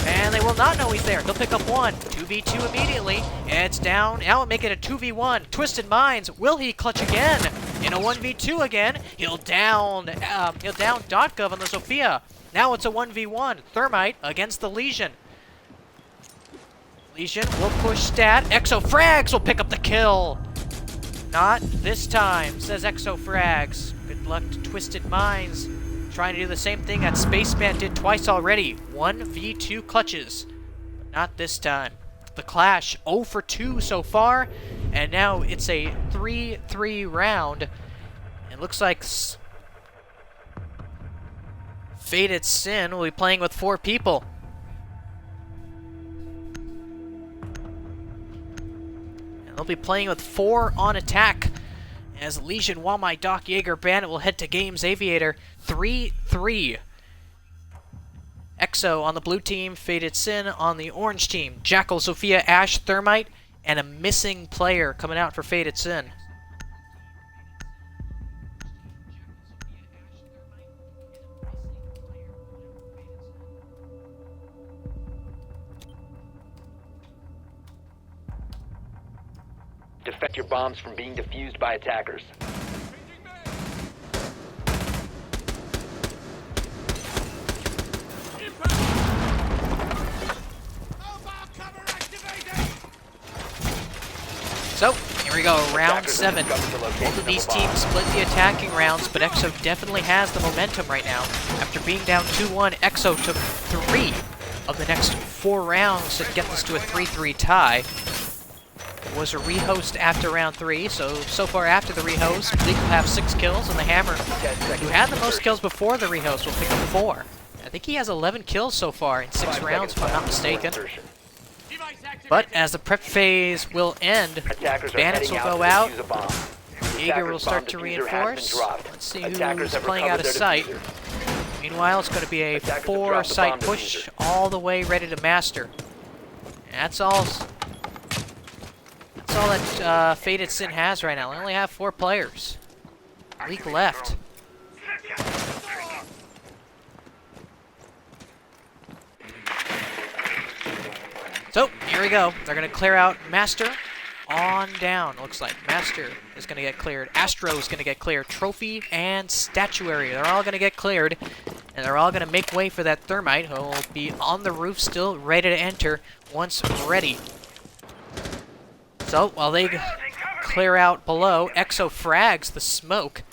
And they will not know he's there. He'll pick up one. 2v2 immediately. It's down. Now we'll make it a 2v1. Twisted Minds. Will he clutch again? In a 1v2 again. He'll down Dotgov on the Sophia. Now it's a 1v1. Thermite against the Legion. Legion will push Stat. Exo Frags will pick up the kill. Not this time, says Exo Frags. Good luck to Twisted Minds. Trying to do the same thing that Spaceman did twice already. 1v2 clutches. But not this time. The Clash 0 for 2 so far. And now it's a 3-3 round. It looks like Faded Sin will be playing with 4 people. And they'll be playing with 4 on attack. As Legion, while my Doc Jaeger Bandit will head to Games Aviator. 3-3. Exo on the blue team, Faded Sin on the orange team. Jackal, Sophia, Ash, Thermite, and a missing player coming out for Faded Sin. Defect your bombs from being defused by attackers. So, here we go, round 7. Both of these teams split the attacking rounds, but Exo definitely has the momentum right now. After being down 2-1, Exo took 3 of the next 4 rounds to get this to a 3-3 tie. It was a rehost after round 3, so far after the rehost, Bleak will have 6 kills, and the Hammer, who had the most kills before the rehost, will pick up 4. I think he has 11 kills so far in 6 rounds, if I'm not mistaken. But as the prep phase will end, Bandits will go out, Jaeger will start to reinforce. Let's see who's playing out of sight. Meanwhile, it's going to be a 4-site push all the way ready to master. And that's all that Faded Sin has right now. They only have 4 players. Leak left. So, here we go. They're going to clear out Master on down, looks like. Master is going to get cleared. Astro is going to get cleared. Trophy and Statuary. They're all going to get cleared. And they're all going to make way for that Thermite, who will be on the roof still, ready to enter once ready. So, while they clear out below, Exo Frags, the smoke,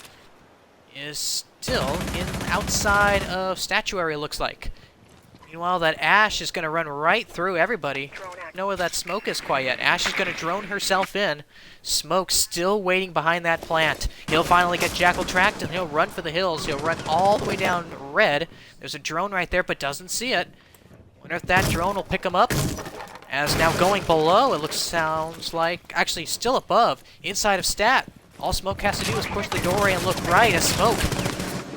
is still outside of Statuary, looks like. Meanwhile, that Ash is going to run right through everybody. I don't know where that smoke is quite yet. Ash is going to drone herself in. Smoke still waiting behind that plant. He'll finally get Jackal tracked, and he'll run for the hills. He'll run all the way down red. There's a drone right there, but doesn't see it. Wonder if that drone will pick him up. As now going below, it sounds like, actually still above, inside of Stat. All Smoke has to do is push the doorway and look right as Smoke,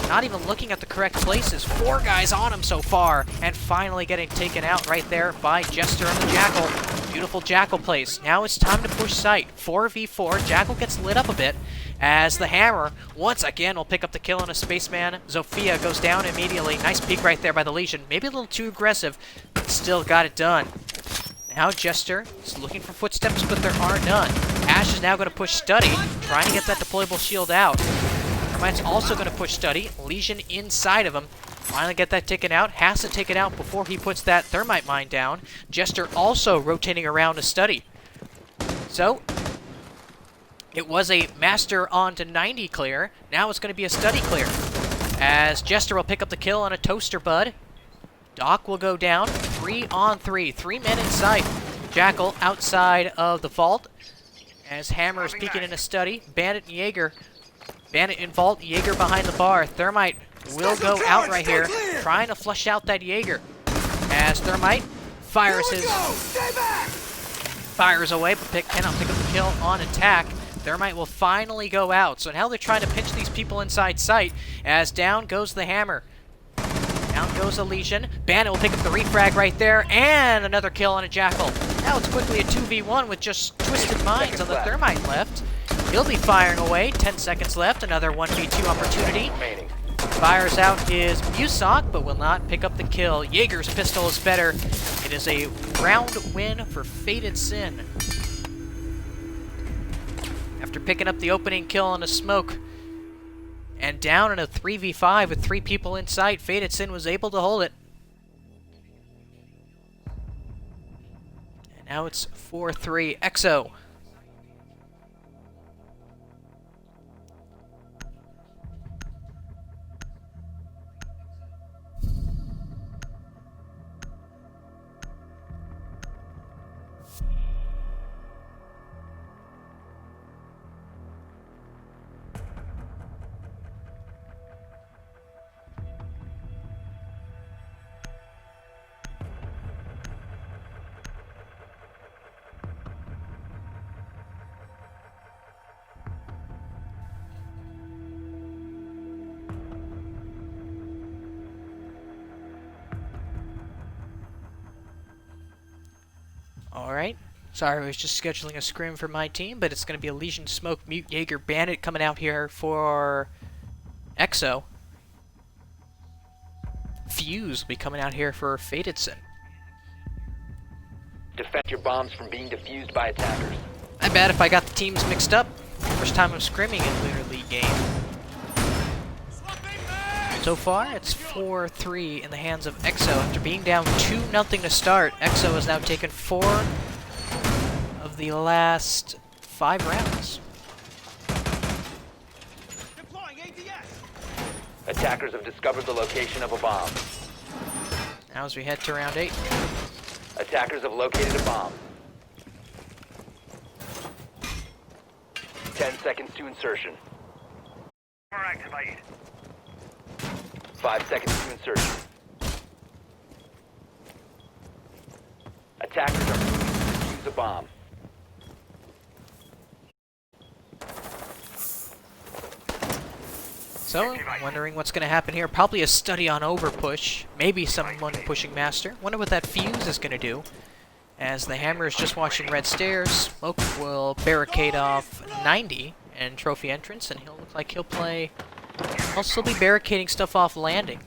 not even looking at the correct places. 4 guys on him so far, and finally getting taken out right there by Jester and the Jackal. Beautiful Jackal plays. Now it's time to push site. 4v4. Jackal gets lit up a bit as the Hammer, once again, will pick up the kill on a Spaceman. Zofia goes down immediately. Nice peek right there by the Legion. Maybe a little too aggressive, but still got it done. Now Jester is looking for footsteps, but there are none. Ash is now going to push Study, trying to get that deployable shield out. Thermite's also going to push Study. Legion inside of him. Finally get that taken out. Has to take it out before he puts that Thermite mine down. Jester also rotating around to Study. So, it was a Master on to 90 clear. Now it's going to be a Study clear. As Jester will pick up the kill on a Toaster Bud. Doc will go down. 3 on 3. 3 men in sight. Jackal outside of the vault. As Hammer is peeking in a study. Bandit and Jaeger. Bandit in vault, Jaeger behind the bar. Thermite will go out right here, trying to flush out that Jaeger. As Thermite fires fires away, but cannot pick up the kill on attack. Thermite will finally go out. So now they're trying to pinch these people inside sight. As down goes the Hammer. Down goes a Legion. Bandit will pick up the refrag right there, and another kill on a Jackal. Now it's quickly a 2v1 with just Twisted Minds on the Thermite left. He'll be firing away. 10 seconds left. Another 1v2 opportunity. Fires out his Musoc, but will not pick up the kill. Jaeger's pistol is better. It is a round win for Fated Sin. After picking up the opening kill on a smoke, and down in a 3v5 with 3 people in sight, Fated Sin was able to hold it. And now it's 4-3 EXO. Alright. Sorry, I was just scheduling a scrim for my team, but it's going to be a Legion Smoke Mute Jaeger Bandit coming out here for EXO. Fuse will be coming out here for Fated Sin. Defend your bombs from being defused by attackers. I bet if I got the teams mixed up. First time I'm scrimming in Lunar League game. So far, it's 4-3 in the hands of EXO. After being down 2-0 to start, EXO has now taken 4 of the last 5 rounds. Attackers have discovered the location of a bomb. Now as we head to round 8. Attackers have located a bomb. 10 seconds to insertion. 5 seconds to insertion. Attackers are moving to defuse a bomb. So, wondering what's going to happen here. Probably a study on overpush. Maybe someone pushing master. Wonder what that fuse is going to do. As the Hammer is just watching red stairs, Smoke will barricade off 90 and trophy entrance, and he'll look like he'll play. He'll still be barricading stuff off landing.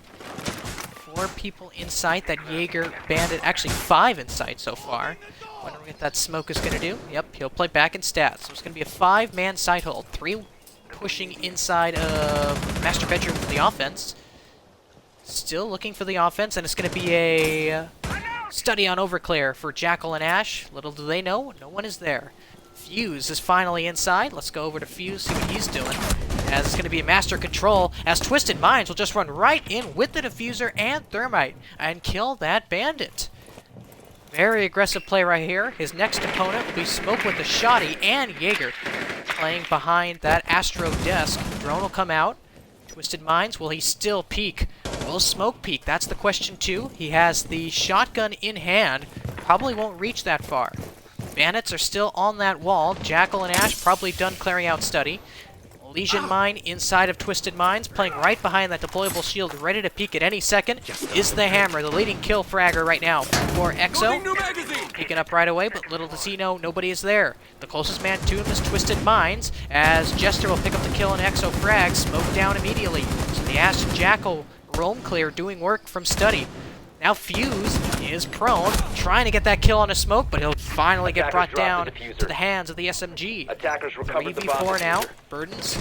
4 people in sight. That Jaeger Bandit, actually 5 in sight so far. Wondering what that Smoke is going to do. Yep, he'll play back in stats. So it's going to be a 5-man sight hold. 3 pushing inside of master bedroom for the offense. Still looking for the offense, and it's going to be a study on overclear for Jackal and Ash. Little do they know, no one is there. Fuse is finally inside. Let's go over to Fuse, see what he's doing. As it's going to be a master control, as Twisted Minds will just run right in with the diffuser and Thermite and kill that bandit. Very aggressive play right here. His next opponent will be Smoke with the Shoddy and Jaeger playing behind that Astro desk. Drone will come out. Twisted Minds, will he still peek? Will Smoke peek? That's the question too. He has the shotgun in hand. Probably won't reach that far. Bandits are still on that wall. Jackal and Ash probably done clearing out study. Legion Mine inside of Twisted Minds, playing right behind that deployable shield, ready to peek at any second, is the Hammer, the leading kill fragger right now for EXO. Peeking up right away, but little does he know, nobody is there. The closest man to him is Twisted Minds, as Jester will pick up the kill on EXO frag, Smoke down immediately. So the Ash and Jackal roam clear, doing work from study. Now Fuse is prone, trying to get that kill on a Smoke, but he'll finally get brought down to the hands of the SMG. Attackers recovered the bomb 3v4 now. diffuser. Burden's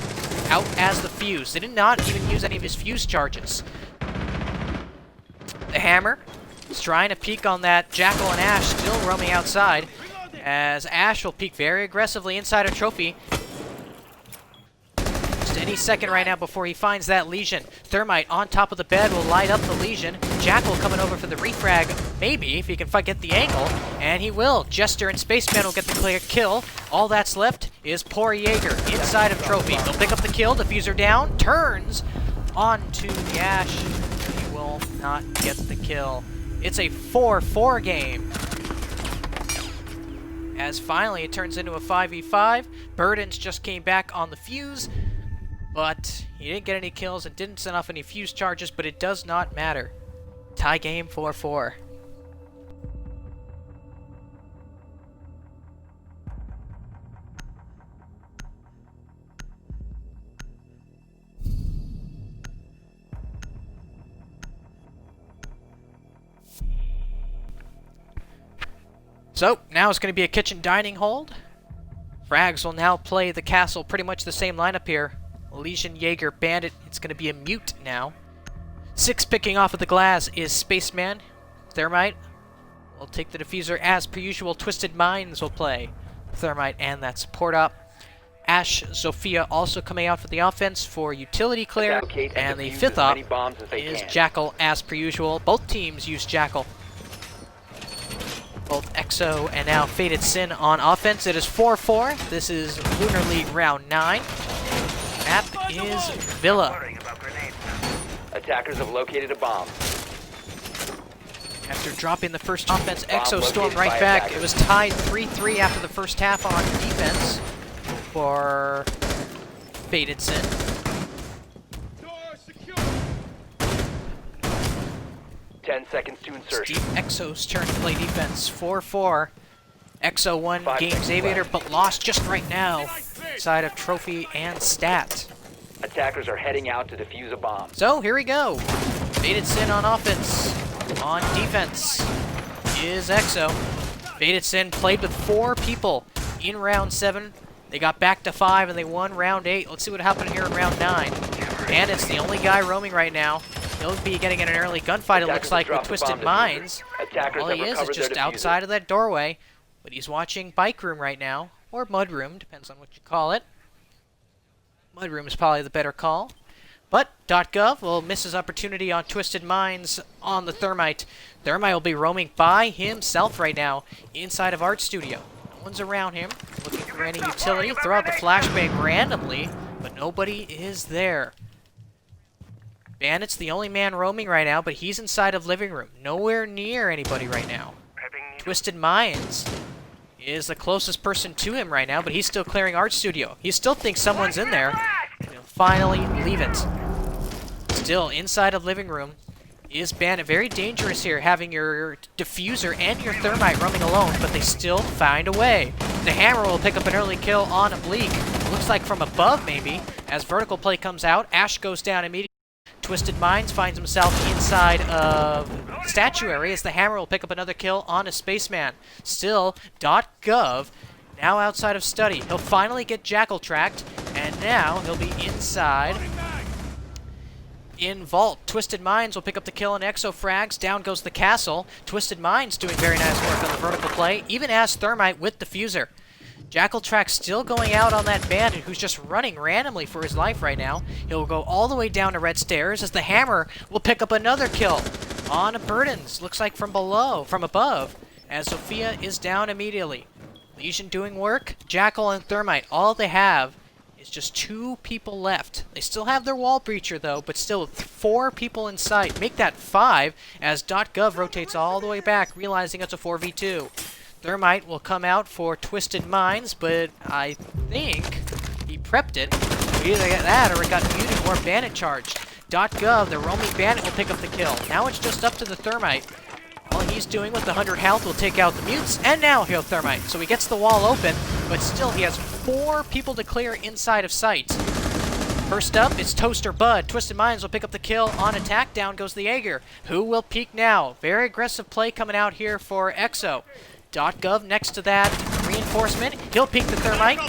out as the Fuse. They did not even use any of his Fuse charges. The Hammer is trying to peek on that Jackal and Ash, still roaming outside, as Ash will peek very aggressively inside a trophy. Just any second right now before he finds that Legion. Thermite on top of the bed will light up the Legion. Jackal coming over for the refrag, maybe, if he can get the angle, and he will. Jester and Spaceman will get the clear kill. All that's left is poor Jaeger inside of Trophy. He'll pick up the kill, diffuser down, turns onto the Ash. He will not get the kill. It's a 4-4 game. As finally it turns into a 5v5. Burdens just came back on the fuse, but he didn't get any kills and didn't send off any fuse charges, but it does not matter. Tie game 4-4. So, now it's going to be a kitchen dining hold. Frags will now play the castle, pretty much the same lineup here. Legion, Jaeger, Bandit. It's going to be a mute now. 6 picking off of the glass is Spaceman. Thermite will take the diffuser as per usual. Twisted Minds will play Thermite and that support up. Ash, Zofia also coming out for the offense for utility clear. And the 5th op is Jackal as per usual. Both teams use Jackal. Both Exo and now Fated Sin on offense. It is 4-4. This is Lunar League round 9. Map is Villa. Attackers have located a bomb. After dropping the first offense, Exo stormed right back. It was tied 3-3 after the first half on defense for Fated Sin. 10 seconds to insertion. Steve Exo's turn to play defense. 4-4. Exo won games Aviator, but lost just right now. Side of Trophy and Stat. Attackers are heading out to defuse a bomb. So, here we go. Fated Sin on offense. On defense is Exo. Fated Sin played with 4 people in round 7. They got back to 5 and they won round 8. Let's see what happened here in round 9. Bandit's the only guy roaming right now. He'll be getting in an early gunfight, it looks like, with Twisted Minds. All he is just outside of that doorway. But he's watching Bike Room right now. Or Mud Room, depends on what you call it. Mud Room is probably the better call. But .gov will miss his opportunity on Twisted Minds on the Thermite. Thermite will be roaming by himself right now inside of Art Studio. No one's around him, looking for any utility. Throw out the flashbang randomly, but nobody is there. Bandit's the only man roaming right now, but he's inside of living room. Nowhere near anybody right now. Twisted Minds is the closest person to him right now, but he's still clearing Art Studio. He still thinks someone's in there. He'll finally leave it. Still inside of living room is Bandit. Very dangerous here, having your diffuser and your Thermite roaming alone, but they still find a way. The Hammer will pick up an early kill on Oblique. Looks like from above, maybe. As vertical play comes out, Ash goes down immediately. Twisted Minds finds himself inside of Statuary as the Hammer will pick up another kill on a Spaceman. Still, .gov, now outside of Study. He'll finally get Jackal tracked, and now he'll be inside in Vault. Twisted Minds will pick up the kill on Exo Frags. Down goes the Castle. Twisted Minds doing very nice work on the vertical play, even as Thermite with Diffuser. Jackal track still going out on that Bandit who's just running randomly for his life right now. He'll go all the way down to Red Stairs as the Hammer will pick up another kill on Burdens. Looks like from above, as Sophia is down immediately. Legion doing work. Jackal and Thermite, all they have is just 2 people left. They still have their wall breacher though, but still 4 people in sight. Make that 5 as .gov rotates all the way back, realizing it's a 4v2. Thermite will come out for Twisted Minds, but I think he prepped it. We either get that or it got muted or Bandit charged. .gov, the roaming Bandit will pick up the kill. Now it's just up to the Thermite. All he's doing with the 100 health will take out the mutes, and now he'll Thermite. So he gets the wall open, but still he has 4 people to clear inside of sight. First up, it's Toaster Bud. Twisted Minds will pick up the kill on attack. Down goes the Jaeger, who will peek now. Very aggressive play coming out here for Exo. .gov next to that reinforcement. He'll peek the Thermite.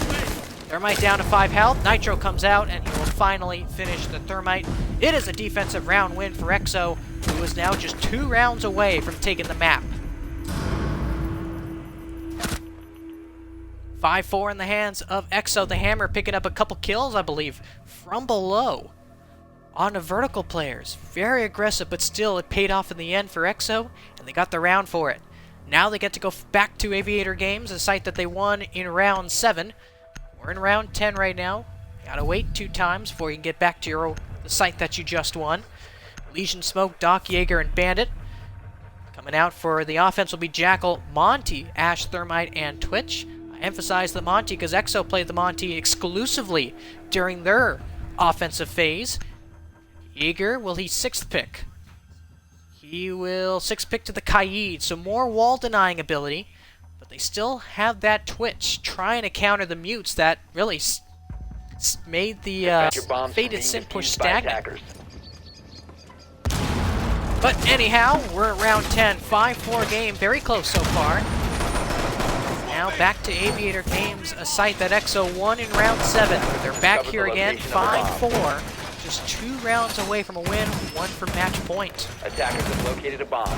Thermite down to 5 health. Nitro comes out, and he will finally finish the Thermite. It is a defensive round win for Exo, who is now just 2 rounds away from taking the map. 5-4 in the hands of Exo. The Hammer picking up a couple kills, I believe, from below. on the vertical players. Very aggressive, but still it paid off in the end for EXO, and they got the round for it. Now they get to go back to Aviator Games, a site that they won in round 7. We're in round 10 right now. You gotta wait 2 times before you can get back to the site that you just won. Legion, Smoke, Doc, Jaeger, and Bandit. Coming out for the offense will be Jackal, Monty, Ash, Thermite, and Twitch. I emphasize the Monty because EXO played the Monty exclusively during their offensive phase. Jaeger, will he 6th pick? He will 6th pick to the Kaid, so more wall denying ability, but they still have that Twitch trying to counter the mutes that really made the Fated Sin push stagnant. But anyhow, we're at round 10, 5-4 game, very close so far. Now back to Aviator Games, a site that EXO won in round 7. They're back here again, 5-4. Just 2 rounds away from a win, 1 for match point. Attackers have located a bomb.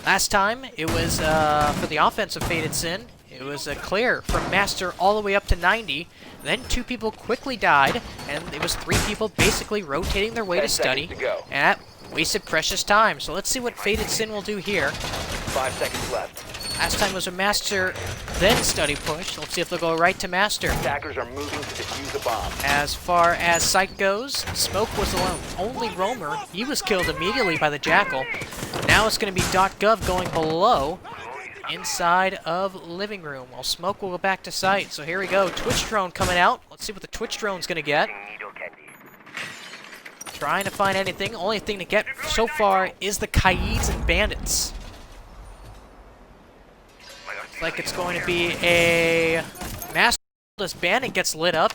Last time, it was for the offense of Fated Sin. It was a clear from Master all the way up to 90. Then 2 people quickly died, and it was 3 people basically rotating their way to study. To go. And that wasted precious time. So let's see what Fated Sin will do here. 5 seconds left. Last time was a Master, then study push. Let's see if they'll go right to Master. Attackers are moving to defuse a bomb. As far as sight goes, Smoke was the only roamer. He was killed immediately by the Jackal. Now it's going to be .gov going below inside of living room, while Smoke will go back to sight. So here we go. Twitch drone coming out. Let's see what the Twitch drone's going to get. Trying to find anything. Only thing to get so far is the Kaids and Bandits. Looks like it's going to be a Master. This Bandit gets lit up.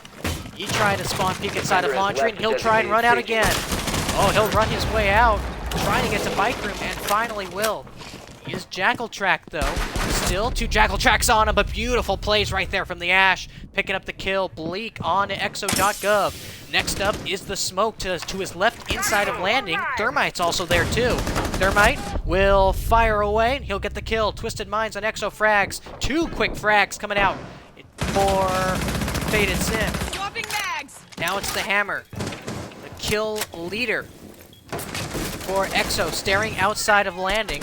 He tried to spawn peek inside of Laundry, and he'll try and run out again. Oh, he'll run his way out, trying to get to Bike Room, and finally will. He is Jackal Track, though. Still 2 Jackal Tracks on him, but beautiful plays right there from the Ash. Picking up the kill. Bleak on to exo.gov. Next up is the Smoke to his left inside of landing. Thermite's also there, too. Thermite will fire away, and he'll get the kill. Twisted Minds on exo frags. 2 quick frags coming out for Fated Sin. Swapping mags. Now it's the Hammer. The kill leader for EXO, staring outside of landing.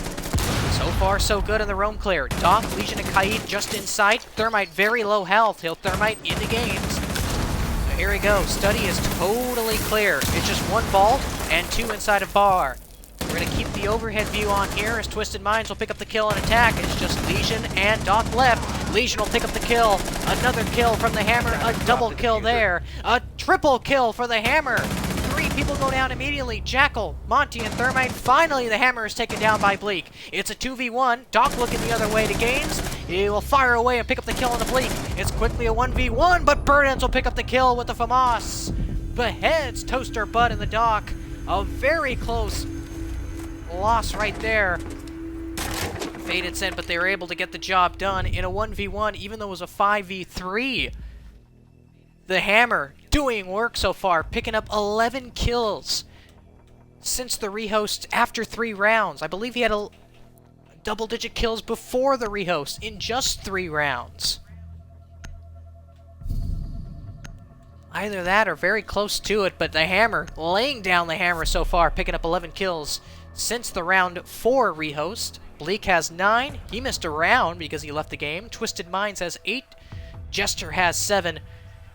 So far, so good in the roam clear. Doc, Legion, and Kaid just in sight. Thermite, very low health. He'll Thermite into games. So here we go. Study is totally clear. It's just 1 vault and 2 inside of bar. We're going to keep the overhead view on here as Twisted Minds will pick up the kill and attack. It's just Legion and Doc left. Legion will pick up the kill. Another kill from the Hammer. A double kill there. A triple kill for the Hammer. 3 people go down immediately. Jackal, Monty, and Thermite. Finally, the Hammer is taken down by Bleak. It's a 2v1. Doc looking the other way to games. He will fire away and pick up the kill on the Bleak. It's quickly a 1v1, but Burdens will pick up the kill with the FAMAS. Beheads Toaster Bud in the Doc. A very close loss right there. Fated Sin, but they were able to get the job done in a 1v1, even though it was a 5v3. The Hammer doing work so far, picking up 11 kills since the rehost after 3 rounds. I believe he had a double-digit kills before the rehost in just 3 rounds. Either that or very close to it, but the Hammer, laying down the hammer so far, picking up 11 kills since the round 4 rehost. Bleak has 9. He missed a round because he left the game. Twisted Minds has 8. Jester has 7.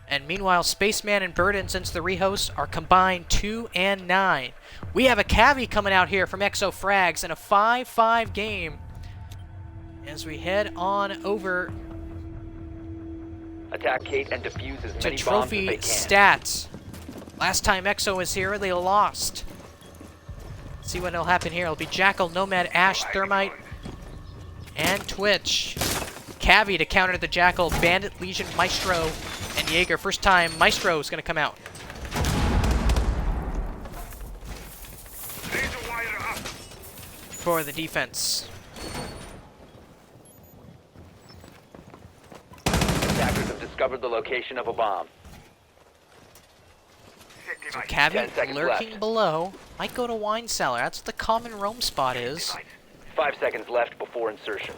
And meanwhile, Spaceman and Burden, since the rehost, are combined 2 and 9. We have a Cavi coming out here from Exo Frags in a 5-5 game as we head on over Attack Kate and defuse as to many bombs as trophy they can. stats. Last time Exo was here, they lost. Let's see what'll happen here. It'll be Jackal, Nomad, Ash, Thermite, and Twitch. Cavi to counter the Jackal, Bandit, Legion, Maestro, and Jaeger. First time Maestro is going to come out. For the defense. Attackers have discovered the location of a bomb. So 10 Cavi seconds lurking left. below. Might go to Wine Cellar. That's what the common roam spot is. 5 seconds left before insertion.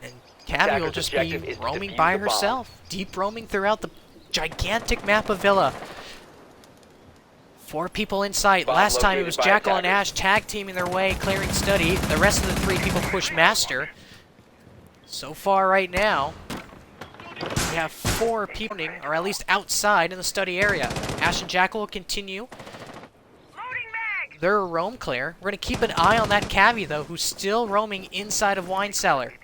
And Cavi will Attacker's just objective be is to roaming defuse by the bomb. herself. Deep roaming throughout the gigantic map of Villa. 4 people in sight. Bomb Last time it was located by Jackal and attackers. Ash tag teaming their way, clearing Study. The rest of the 3 people push Master. So far right now, we have 4 people, or at least outside in the Study area. Ash and Jackal will continue their roam clear. We're going to keep an eye on that Cavi, though, who's still roaming inside of Wine Cellar.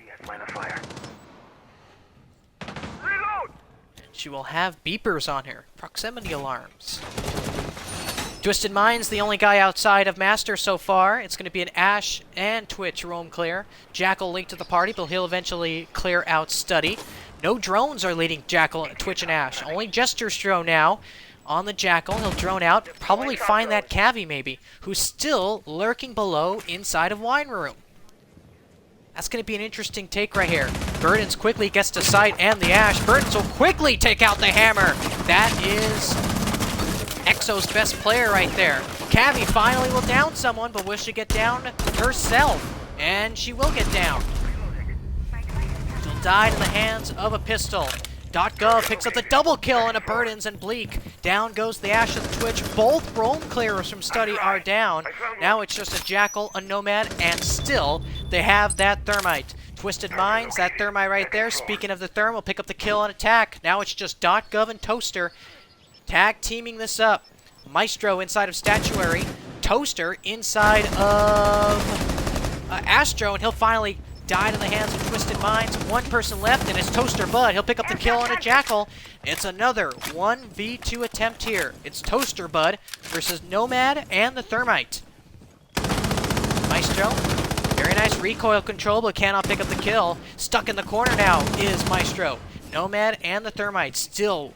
She will have beepers on her, proximity alarms. Twisted Mind's the only guy outside of Master so far. It's going to be an Ash and Twitch roam clear. Jackal linked to the party, but he'll eventually clear out Study. No drones are leading Jackal, Twitch, and Ash. Only Jester's drone now on the Jackal. He'll drone out, probably find that Cavi maybe, who's still lurking below inside of Wine Room. That's going to be an interesting take right here. Burdens quickly gets to sight and the Ash. Burdens will quickly take out the hammer. That is Exo's best player right there. Cavi finally will down someone, but will she get down herself? And she will get down. She'll die in the hands of a pistol. .gov picks up the double kill on a Burdens and Bleak. Down goes the Ash and the Twitch. Both roam clearers from Study are down. Now it's just a Jackal, a Nomad, and still they have that Thermite. Twisted Minds, that Thermite right there. Speaking of the Therm, will pick up the kill on attack. Now it's just .gov and Toaster tag teaming this up. Maestro inside of Statuary. Toaster inside of Astro, and he'll finally died in the hands of Twisted Minds. 1 person left, and it's Toaster Bud. He'll pick up the kill on a Jackal. It's another 1v2 attempt here. It's Toaster Bud versus Nomad and the Thermite. Maestro, very nice recoil control, but cannot pick up the kill. Stuck in the corner now is Maestro. Nomad and the Thermite still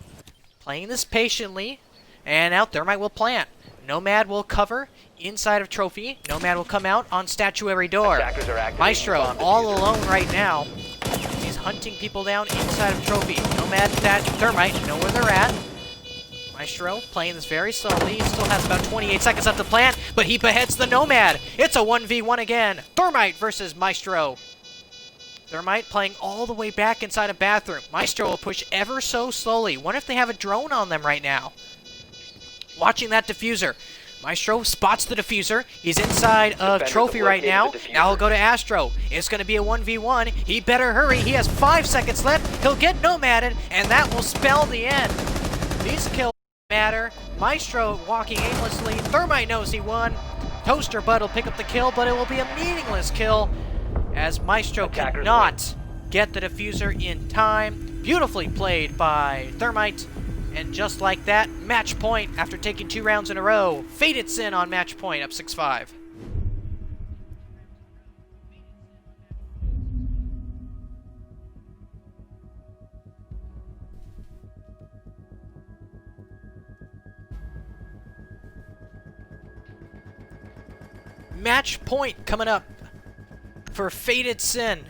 playing this patiently, and now Thermite will plant. Nomad will cover inside of Trophy. Nomad will come out on Statuary door. Maestro all alone right now. He's hunting people down inside of Trophy. Nomad and Thermite know where they're at. Maestro playing this very slowly. He still has about 28 seconds left to plant, but he beheads the Nomad. It's a 1v1 again. Thermite versus Maestro. Thermite playing all the way back inside a bathroom. Maestro will push ever so slowly. Wonder if they have a drone on them right now. Watching that diffuser. Maestro spots the diffuser. He's inside of Trophy right now. Now he'll go to Astro. It's going to be a 1v1. He better hurry. He has 5 seconds left. He'll get Nomaded, and that will spell the end. These kills matter. Maestro walking aimlessly. Thermite knows he won. Toaster Bud will pick up the kill, but it will be a meaningless kill as Maestro cannot get the diffuser in time. Beautifully played by Thermite. And just like that, match point after taking 2 rounds in a row. Faded Sin on match point, up 6-5. Match point coming up for Faded Sin.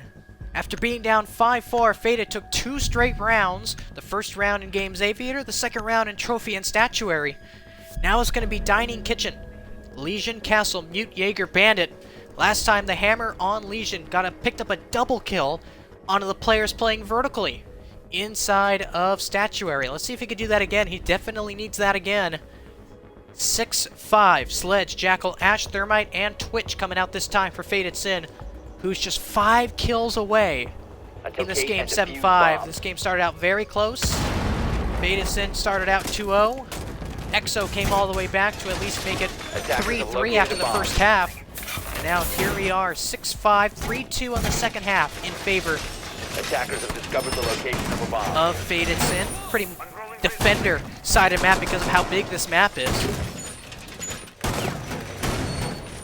After being down 5-4, Faded took 2 straight rounds. The first round in Games Aviator, the second round in Trophy and Statuary. Now it's going to be Dining Kitchen. Legion, Castle, Mute, Jaeger, Bandit. Last time the hammer on Legion picked up a double kill onto the players playing vertically inside of Statuary. Let's see if he can do that again. He definitely needs that again. 6-5. Sledge, Jackal, Ash, Thermite, and Twitch coming out this time for Faded Sin, who's just 5 kills away in this game, 7-5. This game started out very close. Faded Sin started out 2-0. Exo came all the way back to at least make it 3-3 after the first half. And now here we are, 6-5, 3-2 on the second half in favor Attackers have discovered the location of a bomb. of Faded Sin. Pretty defender-sided map because of how big this map is.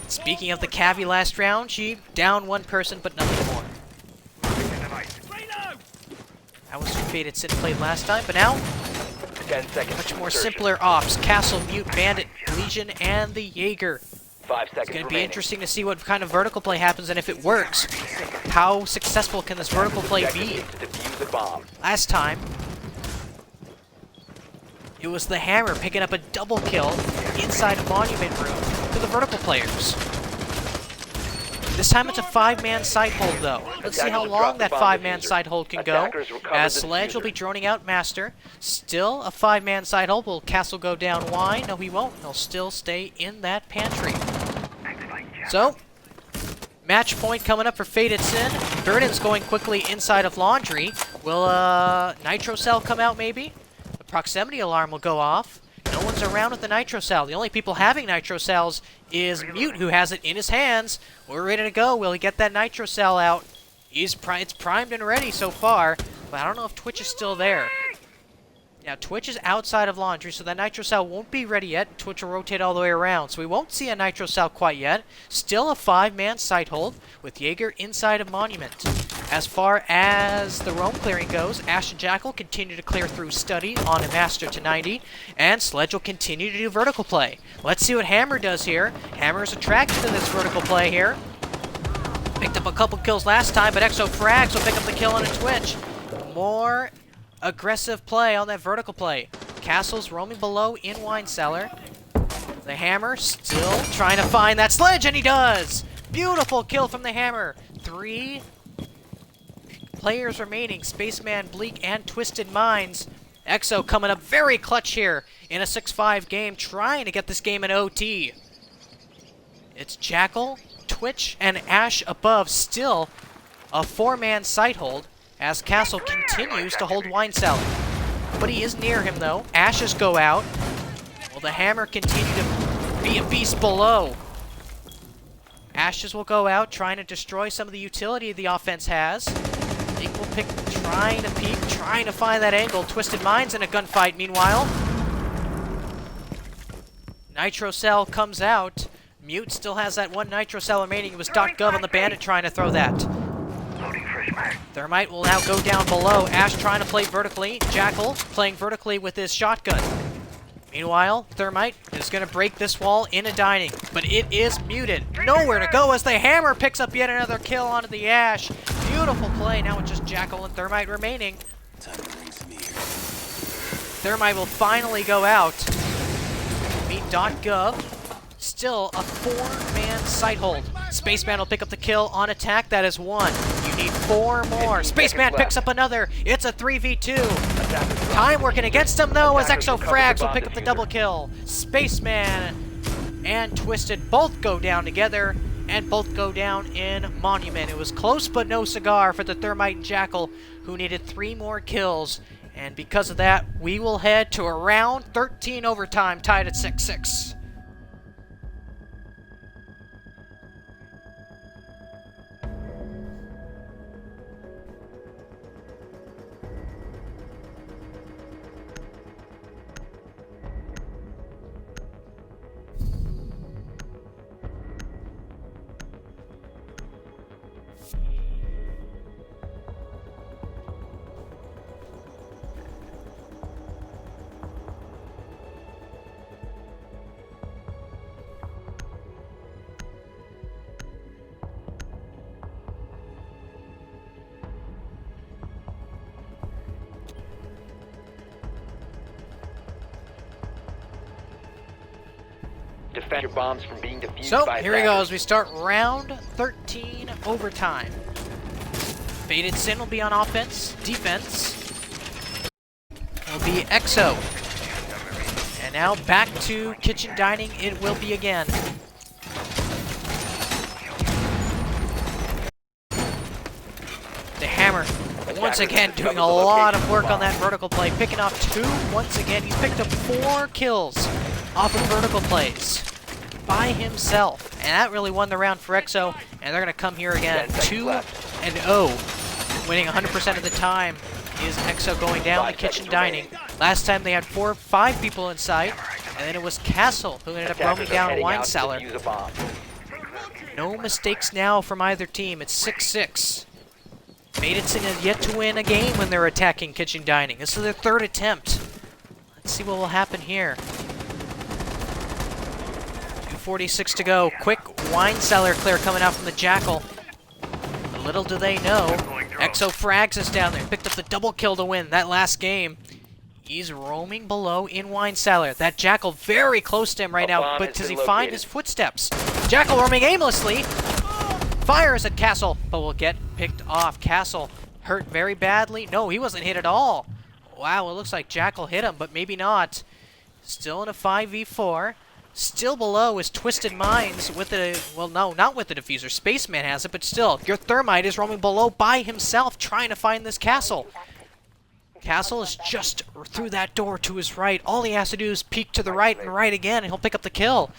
Speaking of the Cavi last round, she downed 1 person, but nothing more. That was who Faded Sin played last time, but now 10 seconds. much more simpler ops. Castle, Mute, Bandit, Legion, and the Jaeger. 5 seconds It's going to be remaining. interesting to see what kind of vertical play happens, and if it works, how successful can this vertical play be? To defuse a bomb. Last time, it was the hammer picking up a double kill inside a monument room to the vertical players. This time it's a 5-man side hold, though. Let's see how long that 5-man side hold can go. As Sledge will be droning out Master. Still a 5-man side hold. Will Castle go down wide? No, he won't. He'll still stay in that pantry. So, match point coming up for Faded Sin. Verdant's going quickly inside of Laundry. Will Nitro Cell come out, maybe? The proximity alarm will go off. No one's around with the Nitro Cell. The only people having Nitro Cells is Mute, who has it in his hands. We're ready to go. Will he get that Nitro Cell out? It's primed and ready so far, but I don't know if Twitch is still there. Now, Twitch is outside of Laundry, so that Nitro Cell won't be ready yet. Twitch will rotate all the way around, so we won't see a Nitro Cell quite yet. Still a 5-man site hold, with Jaeger inside of Monument. As far as the roam clearing goes, Ash and Jackal continue to clear through Study on a Master to 90, and Sledge will continue to do vertical play. Let's see what Hammer does here. Hammer is attracted to this vertical play here. Picked up a couple kills last time, but Exo Frags will pick up the kill on a Twitch. More aggressive play on that vertical play. Castle's roaming below in Wine Cellar. The Hammer still trying to find that Sledge, and he does! Beautiful kill from the Hammer. 3 players remaining, Spaceman, Bleak, and Twisted Minds. Exo coming up very clutch here in a 6-5 game, trying to get this game in OT. It's Jackal, Twitch, and Ash above, still a 4-man site hold, as Castle continues to hold Wine Cellar. But he is near him, though. Ashes go out. Will the Hammer continue to be a beast below? Ashes will go out, trying to destroy some of the utility the offense has. Equal pick, trying to peek, trying to find that angle. Twisted Minds in a gunfight, meanwhile. Nitro Cell comes out. Mute still has that one Nitro Cell remaining. It was .gov on the Bandit trying to throw that. Thermite will now go down below. Ash trying to play vertically. Jackal playing vertically with his shotgun. Meanwhile, Thermite is going to break this wall in a dining, but it is muted. Nowhere to go as the Hammer picks up yet another kill onto the Ash. Beautiful play. Now it's just Jackal and Thermite remaining. Thermite will finally go out. Meet .gov. Still a 4-man site hold. Spaceman will pick up the kill on attack. That is 1. You need 4 more. Spaceman picks up another. It's a 3v2. Time working against him, though, as Exo Frags will pick up the double kill. Spaceman and Twisted both go down together, and both go down in Monument. It was close, but no cigar for the Thermite and Jackal, who needed 3 more kills. And because of that, we will head to a round 13 overtime, tied at 6-6. Defend your bombs from being defused So, by here we go attackers. as we start round 13 overtime. Faded Sin will be on offense. Defense will be Exo. And now back to Kitchen Dining it will be again. The Hammer, once again, doing a lot of work on that vertical play. Picking off 2 once again. He's picked up 4 kills off of vertical plays by himself. And that really won the round for Exo. And they're going to come here again. 2-0. Winning 100% of the time is Exo going down the Kitchen Dining. Last time they had 4 or 5 people in sight. And then it was Castle who ended up roaming down a Wine Cellar. No mistakes now from either team. It's 6-6. Maidson has yet to win a game when they're attacking Kitchen Dining. This is their 3rd attempt. Let's see what will happen here. 2:46 to go. Quick Wine Cellar clear coming out from the Jackal. Little do they know, Exo Frags is down there. Picked up the double kill to win that last game. He's roaming below in Wine Cellar. That Jackal very close to him right now, but does he find his footsteps? Jackal roaming aimlessly. Fires at Castle, but will get picked off. Castle hurt very badly. No, he wasn't hit at all. Wow, it looks like Jackal hit him, but maybe not. Still in a 5v4. Still below is Twisted Minds with the, well, no, not with the diffuser. Spaceman has it, but still, your Thermite is roaming below by himself trying to find this castle. Castle is just through that door to his right. All he has to do is peek to the right and right again, and he'll pick up the kill.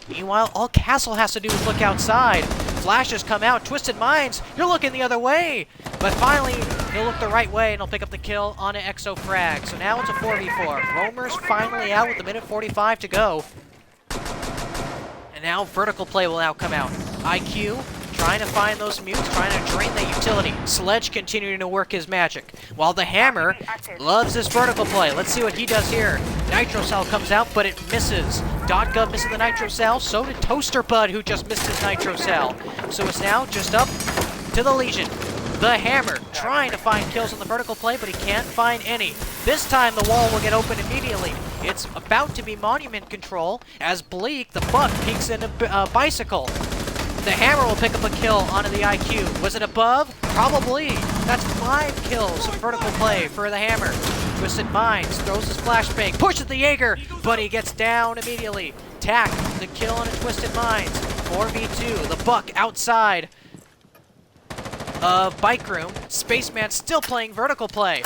Meanwhile, all Castle has to do is look outside. Flashes come out. Twisted Minds, you're looking the other way. But finally, he'll look the right way, and he'll pick up the kill on an Exo frag. So now it's a 4v4. Roamer's finally out with a minute 45 to go. And now Vertical Play will now come out. IQ trying to find those mutes, trying to drain that utility. Sledge continuing to work his magic. While the Hammer loves this Vertical Play. Let's see what he does here. Nitro Cell comes out, but it misses. Dotgov misses the Nitro Cell. So did Toaster Bud, who just missed his Nitro Cell. So it's now just up to the Legion. The Hammer trying to find kills on the Vertical Play, but he can't find any. This time the wall will get open immediately. It's about to be Monument Control as Bleak, the Buck, peeks into Bicycle. The Hammer will pick up a kill onto the IQ. Was it above? Probably. That's 5 kills of Vertical Play for the Hammer. Twisted Minds throws his flashbang, pushes the Jaeger, but he gets down immediately. Tack, the kill on a Twisted Minds. 4v2, the Buck outside of Bike Room. Spaceman still playing Vertical Play.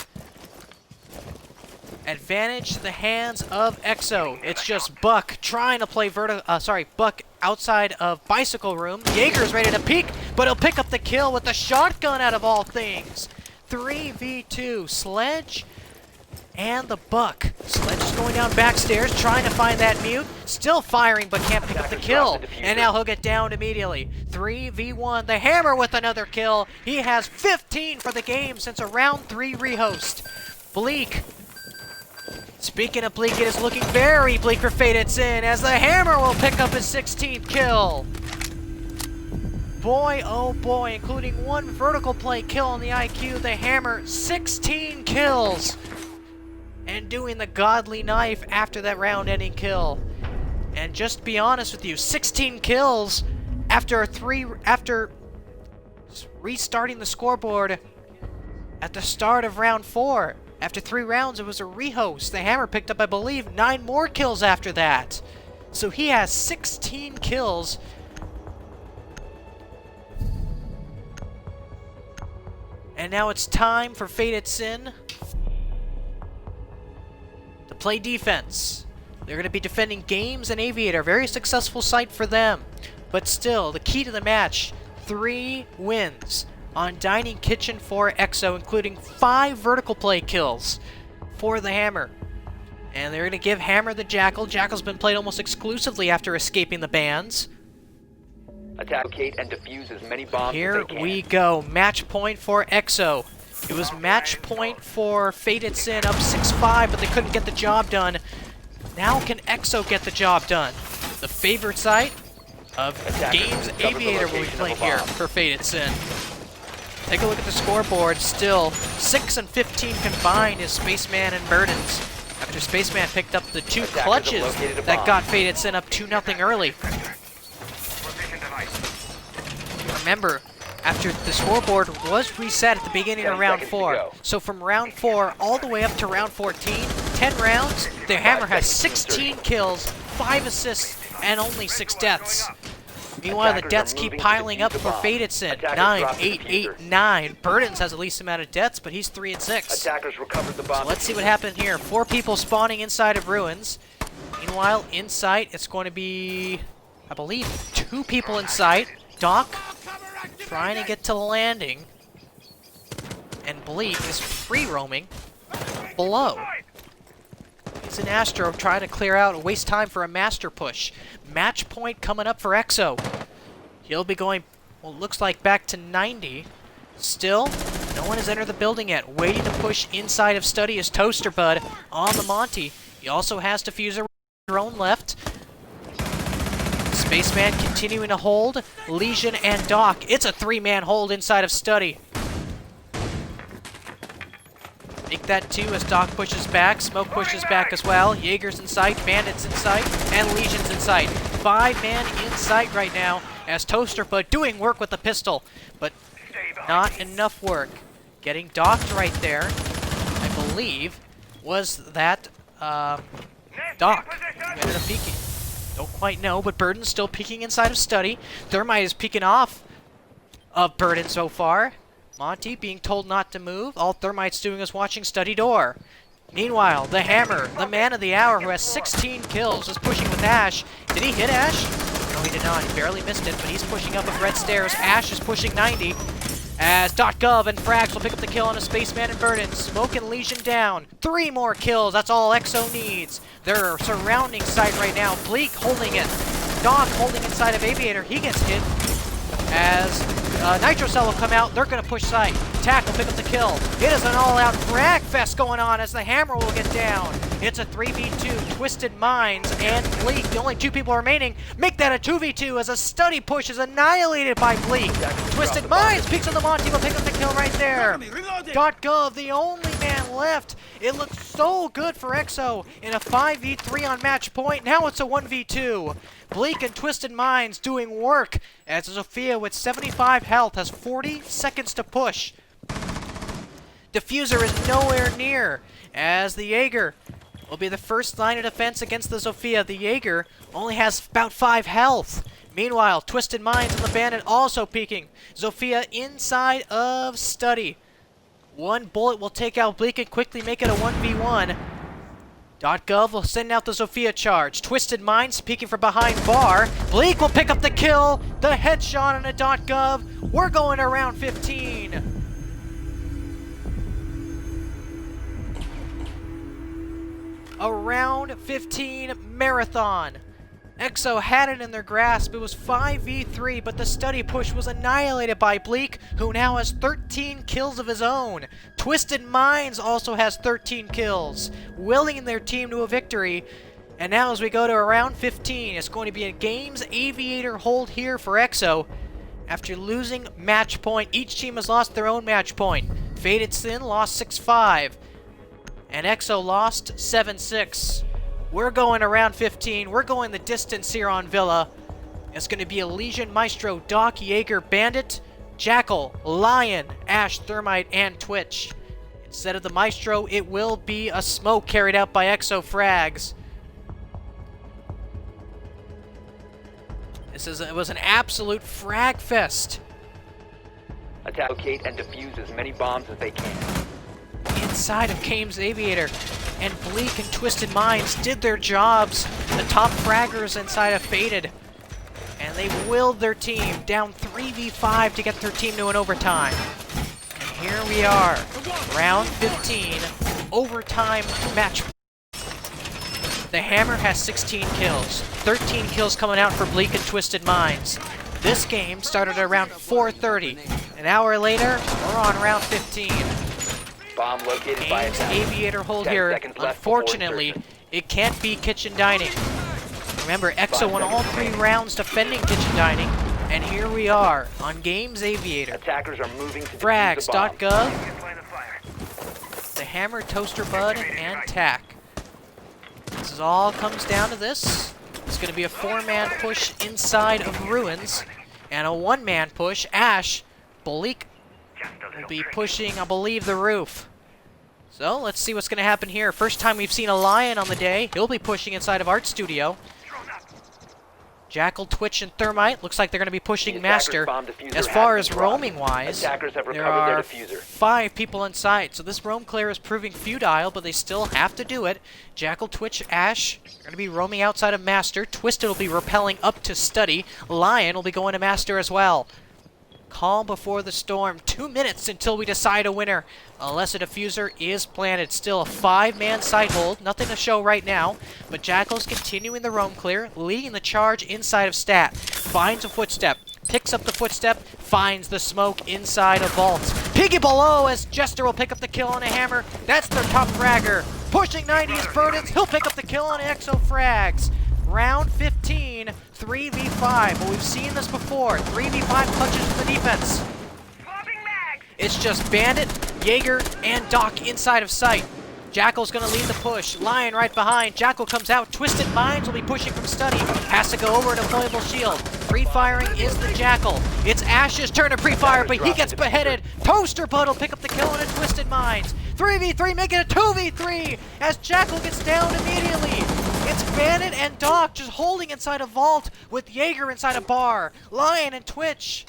Advantage to the hands of Exo. It's just Buck trying to play Buck outside of Bicycle Room. Jaeger's ready to peek, but he'll pick up the kill with the shotgun out of all things. 3v2, Sledge and the Buck. Sledge is going down backstairs, trying to find that mute. Still firing, but can't pick up the kill. And now he'll get downed immediately. 3v1, the Hammer with another kill. He has 15 for the game since a round 3 rehost. Bleak. Speaking of Bleak, it is looking very bleak for Fated Sin as the Hammer will pick up his 16th kill. Boy, oh boy, including 1 Vertical Play kill on the IQ, the Hammer, 16 kills. And doing the godly knife after that round-ending kill. And just to be honest with you, 16 kills after restarting the scoreboard at the start of round 4. After 3 rounds, it was a rehost. The Hammer picked up, I believe, 9 more kills after that. So he has 16 kills. And now it's time for Fated Sin to play defense. They're going to be defending Games and Aviator. Very successful site for them. But still, the key to the match, 3 wins on Dining Kitchen for Exo, including 5 Vertical Play kills for the Hammer. And they're going to give Hammer the Jackal. Jackal's been played almost exclusively after escaping the bans. Attack, locate, and defuse as many bombs Here as they can. we go. Match point for Exo. It was match point for Fated Sin, up 6-5, but they couldn't get the job done. Now can Exo get the job done? The favorite site of Games Aviator will be played here for Fated Sin. Take a look at the scoreboard. Still 6 and 15 combined is Spaceman and Burdens. After Spaceman picked up the 2 clutches that got Fated Sin up 2-0 early. Remember, after the scoreboard was reset at the beginning of round 4. So from round 4 all the way up to round 14, 10 rounds, the Hammer has 16 kills, 5 assists, and only 6 deaths. Meanwhile, the deaths keep piling up for Fated Sin. 9, 8, 8, 9. Burdens has the least amount of deaths, but he's 3 and 6. Attackers recovered the bomb. So let's see what happened here. 4 people spawning inside of ruins. Meanwhile, in sight, it's going to be, I believe, 2 people in sight. Doc trying to get to the landing. And Bleak is free roaming below. He's an Astro trying to clear out and waste time for a master push. Match point coming up for Exo. He'll be going, well, looks like back to 90. Still, no one has entered the building yet. Waiting to push inside of Study is Toaster Bud on the Monty. He also has Diffuser drone left. Spaceman continuing to hold. Legion and Doc. It's a 3-man hold inside of Study. Make that 2 as Doc pushes back. Smoke pushes back as well. Jaeger's in sight. Bandit's in sight. And Legion's in sight. 5-man in sight right now. as Toaster Bud doing work with the pistol, but not enough work. Getting docked right there, I believe, was that Doc who ended up peeking. Don't quite know, but Burden's still peeking inside of Study. Thermite is peeking off of Burden so far. Monty being told not to move. All Thermite's doing is watching Study door. Meanwhile, the Hammer, the man of the hour who has 16 kills, is pushing with Ash. Did he hit Ash? No, he did not. He barely missed it, but he's pushing up with red stairs. Ash is pushing 90. As .gov and Frags will pick up the kill on a Spaceman and Burden. Smoke and Legion down. 3 more kills. That's all EXO needs. They're surrounding site right now. Bleak holding it. Doc holding inside of Aviator. He gets hit. As Nitro Cell will come out. They're going to push site. Tack will pick up the kill. It is an all-out frag fest going on as the Hammer will get down. It's a 3v2. Twisted Minds and Bleak, the only 2 people remaining, make that a 2v2 as a Study push is annihilated by Bleak. Twisted Minds peeks on the Monty, will pick up the kill right there. .gov, the only man left. It looks so good for EXO in a 5v3 on match point. Now it's a 1v2. Bleak and Twisted Minds doing work as Sophia with 75 health has 40 seconds to push. Diffuser is nowhere near as the Jaeger will be the first line of defense against the Sophia. The Jaeger only has about 5 health. Meanwhile, Twisted Minds and the Bandit also peeking. Sophia inside of Study. 1 bullet will take out Bleak and quickly make it a 1v1. .gov will send out the Sophia charge. Twisted Minds peeking from behind bar. Bleak will pick up the kill. The headshot on a .gov. We're going to round 15. A round 15 marathon. EXO had it in their grasp. It was 5v3, but the Study push was annihilated by Bleak, who now has 13 kills of his own. Twisted Minds also has 13 kills, willing their team to a victory. And now as we go to round 15, it's going to be a Games Aviator hold here for EXO. After losing match point, each team has lost their own match point. Faded Sin lost 6-5. And EXO lost 7-6. We're going around 15. We're going the distance here on Villa. It's going to be a Legion, Maestro, Doc, Jaeger, Bandit, Jackal, Lion, Ash, Thermite, and Twitch. Instead of the Maestro, it will be a smoke carried out by EXO Frags. It was an absolute frag fest. Attack, locate, and defuse as many bombs as they can. Inside of Games Aviator, and Bleak and Twisted Minds did their jobs. The top fraggers inside of Faded, and they willed their team down 3v5 to get their team to an overtime. And here we are, round 15, overtime match. The Hammer has 16 kills, 13 kills coming out for Bleak and Twisted Minds. This game started around 4:30. An hour later, we're on round 15. Bomb located by Games attack. Aviator hold 10 here. seconds left before Unfortunately, insertion. it can't be kitchen dining. Remember, EXO won all 3 rounds defending kitchen dining, and here we are on Games Aviator. Attackers are moving to defuse the bomb. Frags.gov, the Hammer, Toaster Bud, and Tack. This is all comes down to this. It's going to be a 4-man push inside of Ruins, and a 1-man push. Ash, Bleak will be pushing, I believe, the roof. So, let's see what's going to happen here. First time we've seen a Lion on the day. He'll be pushing inside of Art Studio. Jackal, Twitch, and Thermite. Looks like they're going to be pushing Master. As far as roaming-wise, there are 5 people inside. So this roam clear is proving futile, but they still have to do it. Jackal, Twitch, Ash are going to be roaming outside of Master. Twisted will be rappelling up to Study. Lion will be going to Master as well. Calm before the storm. 2 minutes until we decide a winner. Unless a diffuser is planted. Still a 5-man site hold. Nothing to show right now. But Jackal's continuing the roam clear. Leading the charge inside of Stat. Finds a footstep. Picks up the footstep. Finds the smoke inside of Vaults. Piggy below as Jester will pick up the kill on a Hammer. That's their top fragger. Pushing 90 is Burdens. He'll pick up the kill on EXO Frags. Round 15, 3v5. But we've seen this before. 3v5 punches for the defense. It's just Bandit, Jaeger, and Doc inside of sight. Jackal's going to lead the push. Lion right behind. Jackal comes out. Twisted Minds will be pushing from Study. Has to go over a deployable shield. Pre-firing is the Jackal. It's Ash's turn to pre-fire, but he gets beheaded. Toaster Bud will pick up the kill on a Twisted Minds. 3v3, make it a 2v3 as Jackal gets down immediately. It's Bandit and Doc just holding inside a vault with Jaeger inside a bar. Lion and Twitch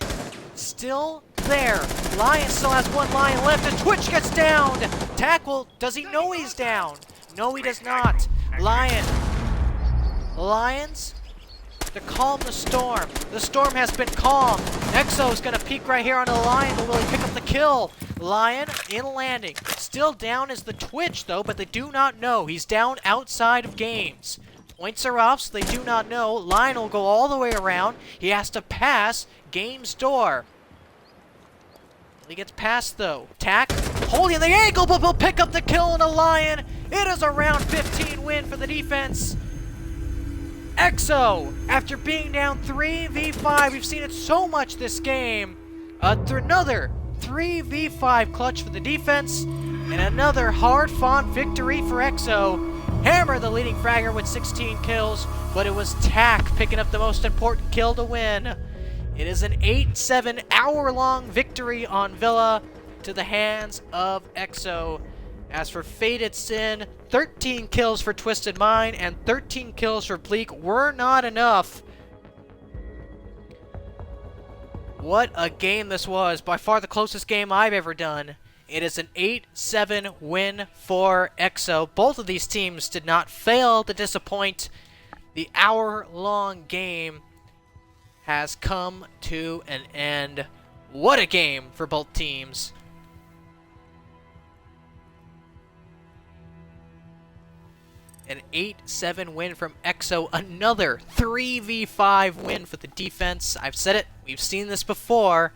still there. Lion still has one Lion left and Twitch gets downed. Tackle, does he know he's down? No, he does not. Lions, to calm the storm. The storm has been calmed. Exo's gonna peek right here on the Lion, but will he pick up the kill? Lion in landing. Still down is the Twitch though, but they do not know. He's down outside of games. Points are off, so they do not know. Lion will go all the way around. He has to pass Game's door. He gets past though. Tack, holding the ankle, but will pick up the kill on a Lion. It is a round 15 win for the defense. Exo, after being down 3v5, we've seen it so much this game. Another 3v5 clutch for the defense, and another hard-fought victory for Exo. Hammer, the leading fragger, with 16 kills, but it was Tack picking up the most important kill to win. It is an 8-7 hour-long victory on Villa to the hands of Exo. As for Fated Sin, 13 kills for Twisted Mind and 13 kills for Bleak were not enough. What a game this was. By far the closest game I've ever done. It is an 8-7 win for Exo. Both of these teams did not fail to disappoint. The hour-long game has come to an end. What a game for both teams. An 8-7 win from Exo. Another 3v5 win for the defense. I've said it. We've seen this before.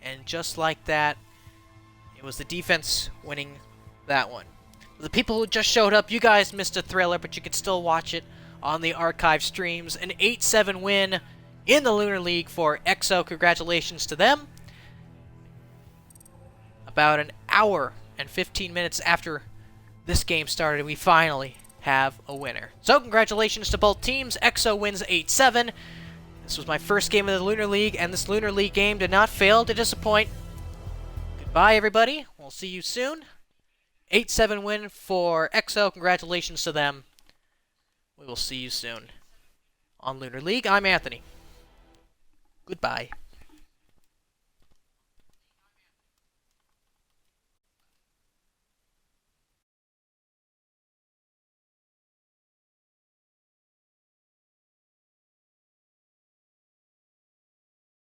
And just like that, it was the defense winning that one. The people who just showed up, you guys missed a thriller, but you can still watch it on the archive streams. An 8-7 win in the Lunar League for Exo. Congratulations to them. About an hour and 15 minutes after this game started, we finally have a winner. So congratulations to both teams. Exo wins 8-7. This was my first game of the Lunar League, and this Lunar League game did not fail to disappoint. Goodbye, everybody. We'll see you soon. 8-7 win for Exo. Congratulations to them. We will see you soon on Lunar League. I'm Anthony. Goodbye.